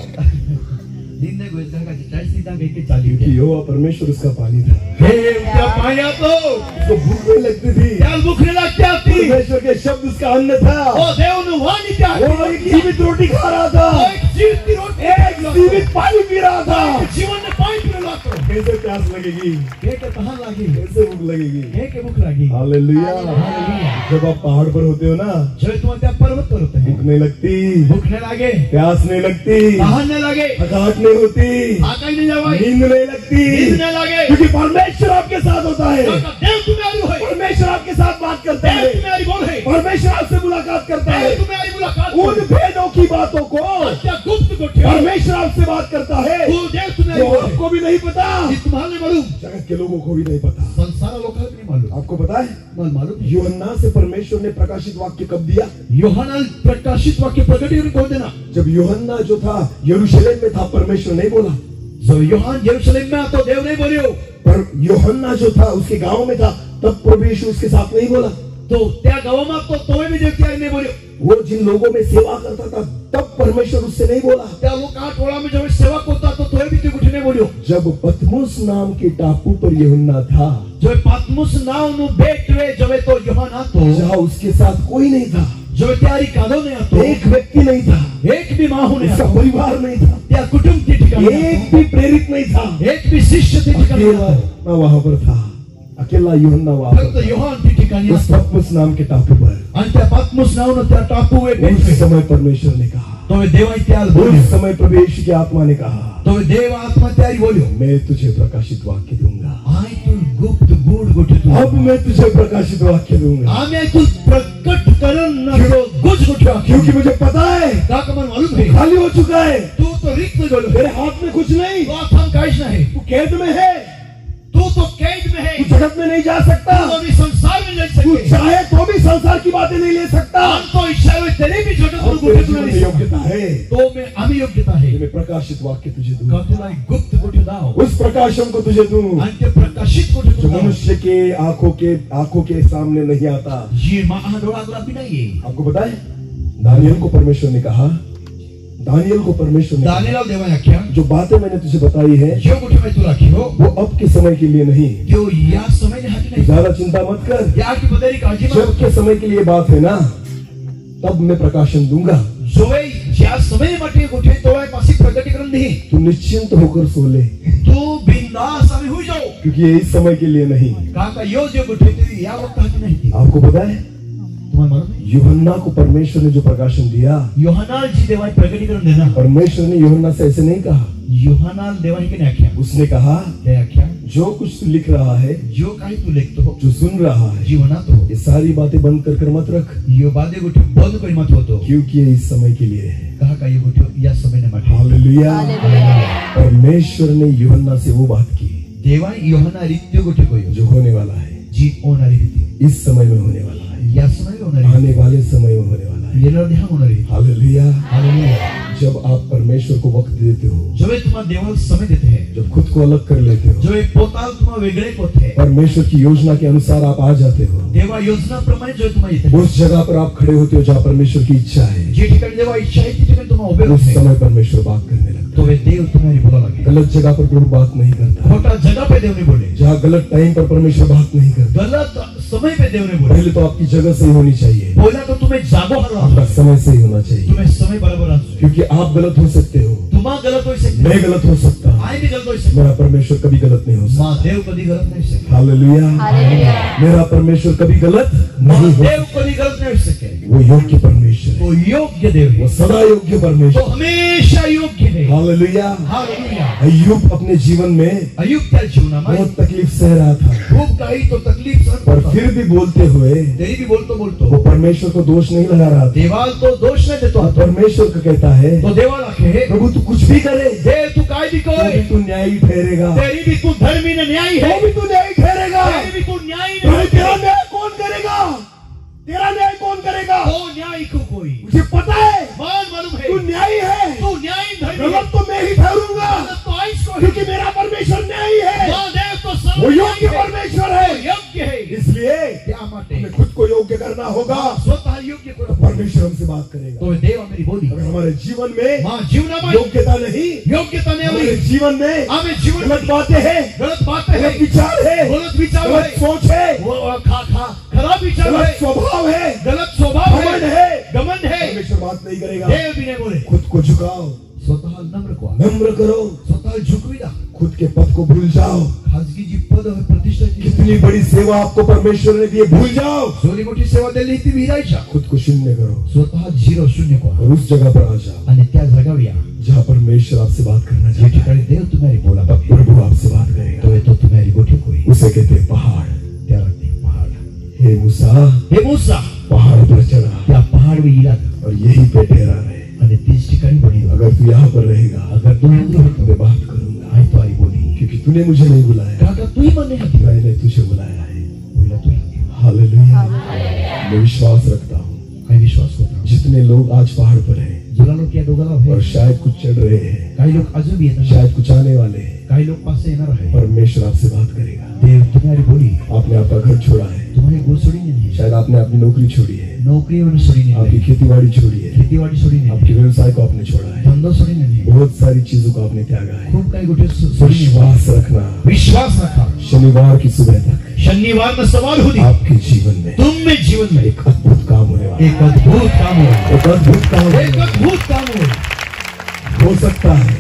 दिन ने गोइस का 40 दिन तक के चाली क्योंकि यहोवा परमेश्वर उसका पानी था। हे क्या पानी तो उसको भूख नहीं लगती थी, क्या भूख नहीं लगती आती परमेश्वर के शब्द उसका अन्न था। ओ देव ने वाणी क्या वो एक जीवित रोटी खा रहा था, एक जीवित की रोटी एक जीवित पानी पी रहा था। जीवन ने पानी पी रहा तो कैसे प्यास लगेगी, हे के कहां लागी कैसे भूख लगेगी? हे के भूख लागी हालेलुया। हालेलुया जब आप पहाड़ पर होते हो ना, जब तुम त्या पर्वत पर होते हैं भूख नहीं लगती, भूख नहीं लागे प्यास नहीं लगती, कहां नहीं लागे थकावट नहीं होती, आकाई नहीं जावाई नींद नहीं लगती, नींद नहीं लागे क्योंकि परमेश्वर आपके साथ होता है। देव तुम्हारी है परमेश्वर आपके साथ बात करता देव है, तुम्हारी बोल है परमेश्वर आपसे मुलाकात करता है। देव तुम्हारी मुलाकात उन भेदों की बातों को क्या गुप्त गोठे परमेश्वर आपसे बात करता है, वो देव तुम्हारी जो बोल है आपको भी नहीं पता, तुम्हारे मालूम जगत के लोगों को भी नहीं पता। संसार लोगों को नहीं मालूम आपको पता है मालूम यूहन्ना से परमेश्वर ने प्रकाशित वाक्य कब दिया? यूहन्ना प्रकाशित वाक्य प्रकटीकरण को देना जब यूहन्ना जो था यरूशलेम में था, परमेश्वर नहीं बोला। जो यूहन्ना यरूशलेम में तो देव नहीं बोलियो, पर यूहन्ना जो था उसके गांव में था, तब प्रभु यीशु उसके साथ नहीं बोला। तो त्या गाँव में तो तोय भी देव त्याग नहीं बोलियो, वो जिन लोगों में सेवा करता था तब परमेश्वर उससे नहीं बोला। त्या लोग का टोला में जब सेवा होता तो तोय भी ते कुछ नहीं बोलियो। जब पतमुस नाम के टापू पर यूहन्ना था, जो पातमुस नाव नु बेट वे जब तो यूहन्ना तो जहाँ उसके साथ कोई नहीं था, जो त्यारी कादो ने तो एक व्यक्ति नहीं था, एक भी माहू ने उसका परिवार नहीं था, त्या कुटुंब के ठिकाने एक भी प्रेरित नहीं था, एक भी शिष्य के ठिकाने अकेला वहां पर था, अकेला यूहन्ना वहां फक्त पर यूहन्ना के ठिकाने उस पतमुस नाम के टापू पर। आणि त्या पातमुस नाव न त्या टापू वे उस समय परमेश्वर ने कहा, तो वे देव त्याल बोलियो, उस समय प्रभु यीशु की आत्मा ने कहा, तो वे देव आत्मा त्यारी बोलियो, मैं तुझे प्रकाशित वाक्य दूंगा। आई तू गुप्त गूढ़ गोठे तू अब मैं तुझे प्रकाशित वाक्य दूंगा, आम्ही तू प्रकट करन न तो गुज गोठे क्योंकि मुझे पता है का कमन मालूम है खाली हो चुका है, तू तो रिक्त गेलो मेरे हाथ में कुछ नहीं, तो हम काहीच नाही, तू कैद में है, तू तो कैद में है, तू जगत में नहीं जा सकता, तू अभी संसार में नहीं तू सके, चाहे तो भी संसार की बातें नहीं ले सकता। हम तो इच्छा है तेरे भी जगत अब में तेरे गोठे जीवन में योग्यता है, तो मैं आम्ही योग्यता है मैं प्रकाशित वाक्य तुझे का दूंगा, तुला एक गुप्त गोठे दाव उस प्रकाशन को तुझे दूं आणि ते प्रकाशित गोठे जो तू दाव मनुष्य के आंखों के सामने नहीं आता। ये महाडोळा गुलाबी नाहीये। आपको पता है दानियल को परमेश्वर ने कहा, दानियल को परमेश्वर ने कहा, दानियल देवाने आख्या जो बातें मैंने तुझे बताई है जो गोठे मैं तू राखियो वो अब के समय के लिए नहीं, जो या समय ने हाती तू नाही, ज्यादा चिंता मत कर, या की बदरी काळजी जब मत के समय के लिए बात है ना, तब मैं प्रकाशन दूंगा। जो ज्या समय માટે गोठे तोय पासी प्रकटीकरण नहीं, तू निश्चिंत होकर सो ले, तू बिंदास आम्ही होई जाओ, क्योंकि ये इस समय के लिए नहीं। काका यो जो गोठे ते या वक्त हाती नाही। आपको पता है तुम्हाला मालूम है यूहन्ना को परमेश्वर ने जो प्रकाशन दिया, यूहन्ना जी देवाने प्रकटीकरण देना, परमेश्वर ने यूहन्ना से ऐसे नहीं कहा, यूहन्ना देवाही के ने आख्या उसने कहा ते आख्या जो कुछ तू लिख रहा है, जो काही तू लेखतो हो जो सुन रहा है, जीवना तो ये सारी बातें बंद कर मत रख, यो बादे गोटे बंद करी मत होतो क्योंकि ये इस समय के लिए है। कहा का ये गोटे या समय ने मत हालेलुया। हालेलुया। परमेश्वर ने यूहन्ना से वो बात की देवा यूहन्ना रीत्यो गोटे कोयो जो होने वाला है, जी ओनारी रीति इस समय में होने वाला है, या समय में ओनारी आने वाले समय में होने वाला है। ये ना ध्यान ओनारी हालेलुया। हालेलुया। जब आप परमेश्वर को वक्त देते हो, जो वे तुम्हारा देवाल समय देते हैं, जब खुद को अलग कर लेते हो, जो एक पोताल तुम्हारा वेगळे होते हैं, परमेश्वर की योजना के अनुसार आप आ जाते हो, देवा योजना प्रमाणे जो तुम्हारा येते उस जगह पर आप खड़े होते हो जहाँ परमेश्वर की इच्छा है, जे ठिकाणी देवा इच्छा है तिथे तुम्हारा उभे उस होते समय परमेश्वर बात करने लगता तो वे देव तुम्हारी बोला लगे। है। गलत जगह पर प्रभु बात नहीं करता, खोटा जगह पे देव ने बोले, जहाँ गलत टाइम पर परमेश्वर बात नहीं करता। गलत समय पे देव ने बोले। पहले तो आपकी जगह सही होनी चाहिए, बोला तो तुम्हें जागो आपका हरवा, समय सही होना चाहिए, तुम्हें समय बराबर आसो, क्योंकि आप गलत हो सकते हो, तुम्हारा गलत हो सकते, मैं गलत हो सकता हूँ, आई भी गलत हो सकते, मेरा परमेश्वर कभी गलत नहीं हो सकता। माँ देव कभी गलत नहीं सकते, हालेलुया। हालेलुया। मेरा परमेश्वर कभी गलत माँ नहीं हो देव कभी गलत नहीं हो सके। वो योग्य परमेश्वर है, वो योग्य देव वो है, सदा योग्य वो परमेश्वर। हमेशा योग्य है। हालेलुया। हालेलुया। अय्यूब अपने जीवन में अयुब त्या जीवनामध्ये बहुत तकलीफ सह रहा था, खूप काही तो तकलीफ सहन पर करतो, फिर भी बोलते हुए तरी भी बोलतो वो बोलतो परमेश्वर को दोष नहीं लगा रहा था। देवाल तो दोष नहीं देतो तो आता, परमेश्वर को कहता है, तो देवाला हे प्रभु तू कुछ भी करे, देव तू काय भी तो करे, भी तू न्यायी ठहरेगा, तेरी भी तू धर्मी ने न्याय तो है, भी तू न्यायी ठहरेगा। तेरी भी तू न्याय प्रभु नहीं तेरा न्याय कौन करेगा? तेरा न्याय कौन करेगा? तो न्याय को कोई मुझे पता है मान मालूम है, तू न्यायी है, तू न्याय धर्मी है, गलत तो मैं ही ठहरूंगा, गलत तो आइस को क्योंकि मेरा परमेश्वर न्यायी है, माँ देव तो सर्व वो योग्य न्यायी है, परमेश्वर वो है। योग्य है, इसलिए त्या माटे हमें खुद को योग्य करना होगा, स्वतः योग्य तो करो, परमेश्वर हमसे बात करेगा। तो देव मेरी बोली अगर हमारे जीवन में माँ जीवनामध्ये योग्यता नहीं, योग्यता नहीं हमारे आली, जीवन में आम्ही जीवन गलत बातें हैं, गलत बातें है, गलत विचार है, गलत विचार गलत है, सोच है, वो खराब विचार गलत है, स्वभाव है, गलत स्वभाव घमंड है, है, गमन है, परमेश्वर बात नहीं करेगा। देव भी नहीं बोले, खुद को झुकाओ, स्वतः नम्र को नम्र करो, स्वतः झुकवी दा, खुद के पद को भूल जाओ। खाजगी जी पद है प्रतिष्ठा जी, कितनी बड़ी सेवा आपको परमेश्वर ने दी है, भूल जाओ। जोरी मोठी सेवा दिली ती विरायच्या, खुद को शून्य करो स्वतः 0 शून्य को और उस जगह पर आ जाओ आणि त्या जागावर या, जहाँ परमेश्वर आपसे बात करना जे चाहता है। ठिकाणी देव तुम्हारी बोला तब प्रभु आपसे बात करेगा, तो ये तो तुम्हारी गोठी कोई उसे कहते हैं पहाड़। त्याला ते पहाड़, हे मूसा, हे मूसा पहाड़ पर चढ़ा त्या पहाड़ वर इला और यही पे ठहरा रहे। आणि तीच ठिकाणी बनी, अगर तू यहाँ पर रहेगा, अगर तू हिंदू तो मैं बात करूंगा, आई तो आई बोली, क्योंकि तूने मुझे नहीं बुलाया, काका तू ही मने हती, मैंने तुझे बुलाया है। बोला तू हालेलुया। मैं विश्वास रखता हूँ, काही विश्वास होता, जितने लोग आज पहाड़ पर हैं जुला लोक या डोंगरावर और आहे, शायद कुछ चढ़ रहे हैं, काही लोक अजून भी येतात, शायद कुछ आने वाले हैं, काही लोक पास से येणार आहे, परमेश्वर आपसे बात करेगा। देव तुम्हारी बोली, आपने आपका घर छोड़ा है, तुम्हारी गोड सोडी नहीं, शायद आपने अपनी नौकरी छोड़ी है, नौकरी वर सोडी आपकी नहीं, खेतीबाड़ी छोड़ी है, खेतीवाडी सोडी नहीं, आपके व्यवसाय को आपने छोड़ा है, धंदा सोडी नहीं, बहुत सारी चीजों को आपने त्यागा है। खूप काही गोष्टी सोडी नहीं, विश्वास रखना, विश्वास रखा, शनिवार की सुबह तक शनिवार में सवाल होती, आपके जीवन में तुम में जीवन में एक अद्भुत काम होने वाला है। एक अद्भुत काम हो, एक अद्भुत काम होने एक वाला है। अद्भुत काम हो सकता है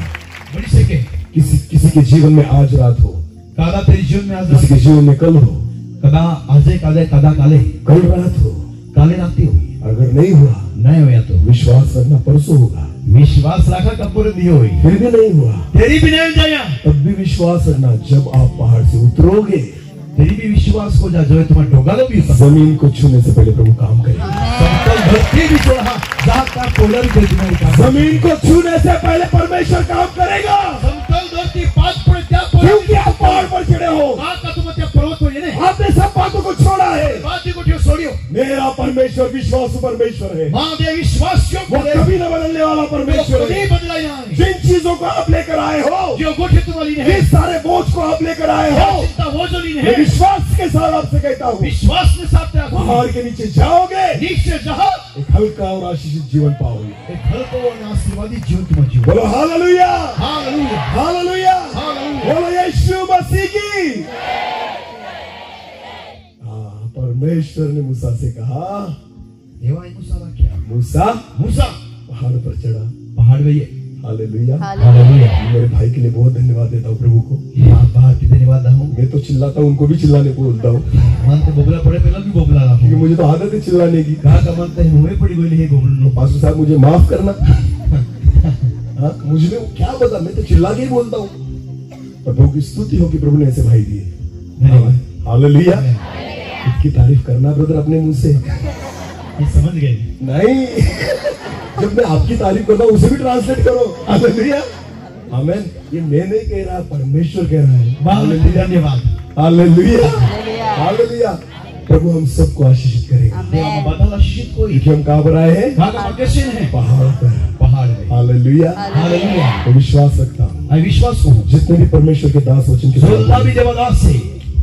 बड़ी सके, किसी के जीवन में आज रात हो, कादा तेरी जीवन में आज किसी के जीवन में कल हो, कदा आजे काले कदा काले कल रात हो, काले राती होगी, अगर नहीं हुआ नहीं होया तो विश्वास रखना परसों होगा, विश्वास रखा कपूर दी होई, फिर भी नहीं हुआ तेरी भी नहीं जाया, तब भी विश्वास रखना, जब आप पहाड़ से उतरोगे तेरी भी विश्वास को जा, जो है तुम्हारा डोगालो भी होता, जमीन को छूने से पहले प्रभु काम करेगा। समतल धरती भी छोड़ा, जहाँ का पोलर भी तुम्हारी काम, जमीन को छूने से पहले परमेश्वर काम करेगा, समतल धरती पाच पड़े त्या क्योंकि आप पहाड़ पर चढ़े हो, का तुम त्या पर्वत हो येने, आपने सब बातों को छोड़ा है। बाती को ठेव सोडियो, मेरा परमेश्वर विश्वास परमेश्वर है, माँ दे विश्वास वो योग्य कभी न बदलने वाला परमेश्वर कभी है। बदला नहीं, जिन चीजों को आप लेकर आए हो, जो गोठी तुम्हारी ने है, जिस सारे बोझ को आप लेकर आए हो, चिंता वो जो ली मैं है, विश्वास के साथ आपसे कहता हूँ, विश्वास के साथ त्या पहाड़ के नीचे जाओगे, नीचे जहाँ एक हल्का और आशीषित जीवन पाओगे। एक हल्को और आशीर्वादी जीवन तुम्हारा जीवन, बोलो हालेलुया, हालेलुया, हालेलुया, हालेलुया, बोलो यीशु मसीह की। परमेश्वर ने मूसा से कहा, देवा ने मूसा ने क्या, मूसा मूसा पहाड़ पर चढ़ा। पहाड़ पे ये, हालेलुया। हालेलुया, मेरे भाई के लिए बहुत धन्यवाद देता हूँ प्रभु को। मां बाहर की धन्यवाद हूँ, मैं तो चिल्लाता हूँ, उनको भी चिल्लाने को बोलता हूँ, मानते बोबला पड़े पहला भी बोबला रहा क्योंकि मुझे तो आदत है चिल्लाने की। कहा का मानते हैं हुए पड़ी बोली है बोबलो, पास्टर साहब मुझे माफ करना, हाँ, मुझे क्या पता, मैं तो चिल्ला के ही बोलता हूँ। पर प्रभु की स्तुति हो कि प्रभु ने ऐसे भाई दिए। हालेलुया। इसकी तारीफ करना ब्रदर अपने मुंह से, समझ गए? नहीं, जब मैं आपकी तारीफ करता हूँ उसे भी ट्रांसलेट करो। हालेलुया, आमेन। ये मैं नहीं कह रहा, परमेश्वर कह रहा है। हालेलुया, धन्यवाद। Hallelujah, hallelujah. प्रभु हम सबको आशीषित करेगा। बदल आशीषित कोई क्योंकि हम कहाँ पर आए हैं? पहाड़ पर, पहाड़ में। Hallelujah, hallelujah. तो विश्वास रखता हूँ, मैं विश्वास को जितने भी परमेश्वर के दास वचन के द्वारा, भी देवदास से,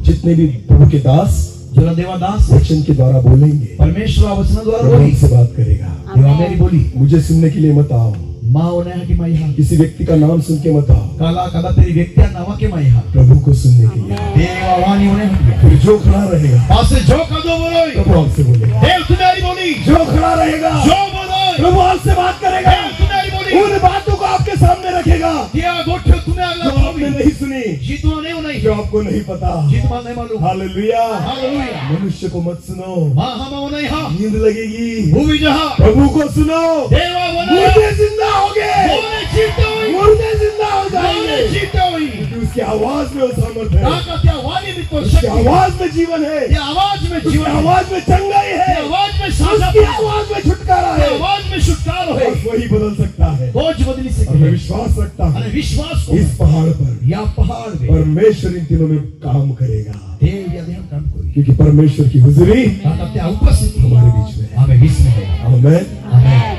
जितने भी प्रभु के दास जो देवदास वचन के द्वारा बोलेंगे, परमेश्वर वचन द्वारा प्रभु बोली, हमसे बात करेगा। देवा मेरी बोली, मुझे सुनने के लिए मत आओ, माँ उन्हें कि मैं यहाँ किसी व्यक्ति का नाम सुन के मत आओ, काला काला तेरी व्यक्ति नावा के मैं यहाँ प्रभु को सुनने के लिए। देवा वाणी उन्हें हटिया फिर जो खड़ा रहेगा पास से जो कर दो बोलो, प्रभु आपसे बोलेगा। देव तुम्हारी बोली, जो खड़ा रहेगा जो बोलो, प्रभु आपसे बात करेगा, देव तुम्हारी बोली, उन बातों को आपके सामने रखेगा दिया गोठे तुम्हें जो अगला आपने नहीं सुनी, जीतना नहीं नहीं जो आपको नहीं पता। जीतना नहीं मालूम। हालेलुया। हालेलुया। मनुष्य को मत सुनो, माँ हम नहीं हाँ नींद लगेगी। भूमि जहाँ प्रभु को सुनो, देवा मुर्दे जिंदा हो गए, बोले जीते हुई, मुर्दे जिंदा हो बोले जाएंगे, जीते हुई, क्योंकि उसकी आवाज में वो सामर्थ है, ताकत या वाणी भी तो उसकी शक्ति, आवाज में जीवन है, ये आवाज में उसकी जीवन है, आवाज में चंगाई ये है, आवाज में साझा, उसकी आवाज में छुटकारा ये है, आवाज में छुटकारा है, बस वही बदल सकता है। बोझ बदली और मैं सके। विश्वास रखता हूँ अरे विश्वास को इस पहाड़ पर या पहाड़ में परमेश्वर इन दिनों में काम करेगा, देव या देव काम कोई क्योंकि परमेश्वर की हुजूरी ताकत या उपस्थिति हमारे बीच में है। हमें बीच में है। आमेन। आमेन।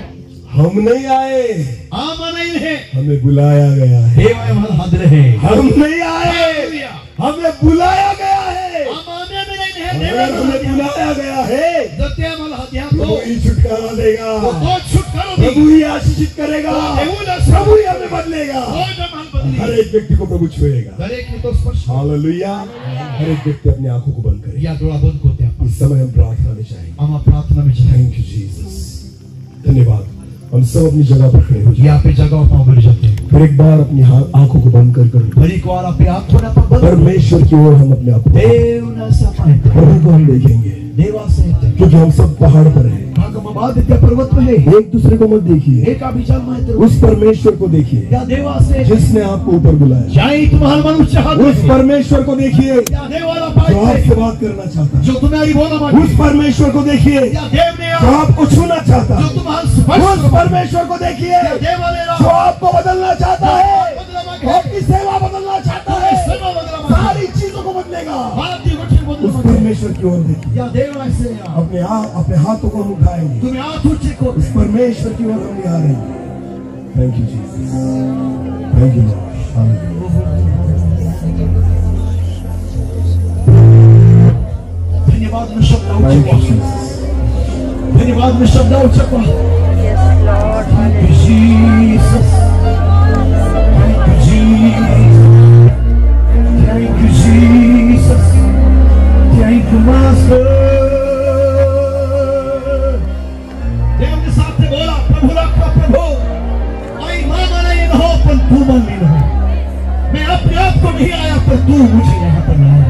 हम नहीं आए, आमा नहीं है, हमें बुलाया गया है। देव हमारा हाजिर है। हम नहीं आए, हालेलुया। हमें बुलाया गया है। आमाने में नहीं है, देव अगर हमें बुलाया गया है दत्ते हमारा हाथिया प्रभु तो ही छुटकारा देगा, तो छुटकारा दी, प्रभु ही आशीषित करेगा, देव ना प्रभु ही हमें बदलेगा, बोझ मान बदली, हर एक व्यक्ति को प्रभु छुएगा। हर एक में तो स्पर्श हालेलुया। हर एक व्यक्ति अपनी आंखों को बंद करेगा। या डोळा बंद होते हैं। इस समय हम प्रार्थना में जाएंगे। आमा प्रार्थना में जाए। थैंक यू जीसस, धन्यवाद। हम सब अपनी जगह पर खड़े हो जाए। यहाँ पे जगह पर बैठ जाते हैं। फिर एक बार अपनी आंखों को बंद कर फिर एक बार अपने आंखों ना बंद, परमेश्वर की ओर हम अपने आप को, देव ना सपाए, प्रभु को हम देखेंगे, देवा से क्योंकि हम सब पहाड़ पर हैं। आदित्य पर्वत में है। एक दूसरे को मत देखिए, एक विचार में उस परमेश्वर को देखिए या देवा से जिसने आपको ऊपर बुलाया। चाहे तुम्हारा मनुष्य हाथ उस परमेश्वर को देखिए या देवाला जो पाए आपसे बात करना चाहता जो तुम्हारी बोला है। मांगी, उस परमेश्वर को देखिए या देव ने जो आपको छूना चाहता जो है। तुम्हारा स्पर्श, उस परमेश्वर को देखिए या देवा ने जो आपको बदलना चाहता है, बदला मांगे, आपकी सेवा बदलना चाहता है, सेवा बदला मांगे, सारी चीजों को बदलेगा। भारतीय गठन उस बदला मांगे, परमेश्वर की ओर देखिए। या देवा से अपने हाथों को हम उठाएंगे, तुम्हें हाथ ऊंचे को उस परमेश्वर की ओर हम निहार रहे हैं। Thank you Jesus, thank you Lord. धन्यवाद में शब्द थैंक यू उच्च जीसस। धन्यवाद में शब्द उच्च Yes, Lord. Jesus. Thank you, Jesus. Thank you, Jesus. Thank you, Master. देव के साथ ने बोला, प्रभु रखा प्रभु, आई मामा नहीं हो पर तू मन नहीं हो। मैं अपने आप को नहीं आया पर तू मुझे यहाँ पर लाया।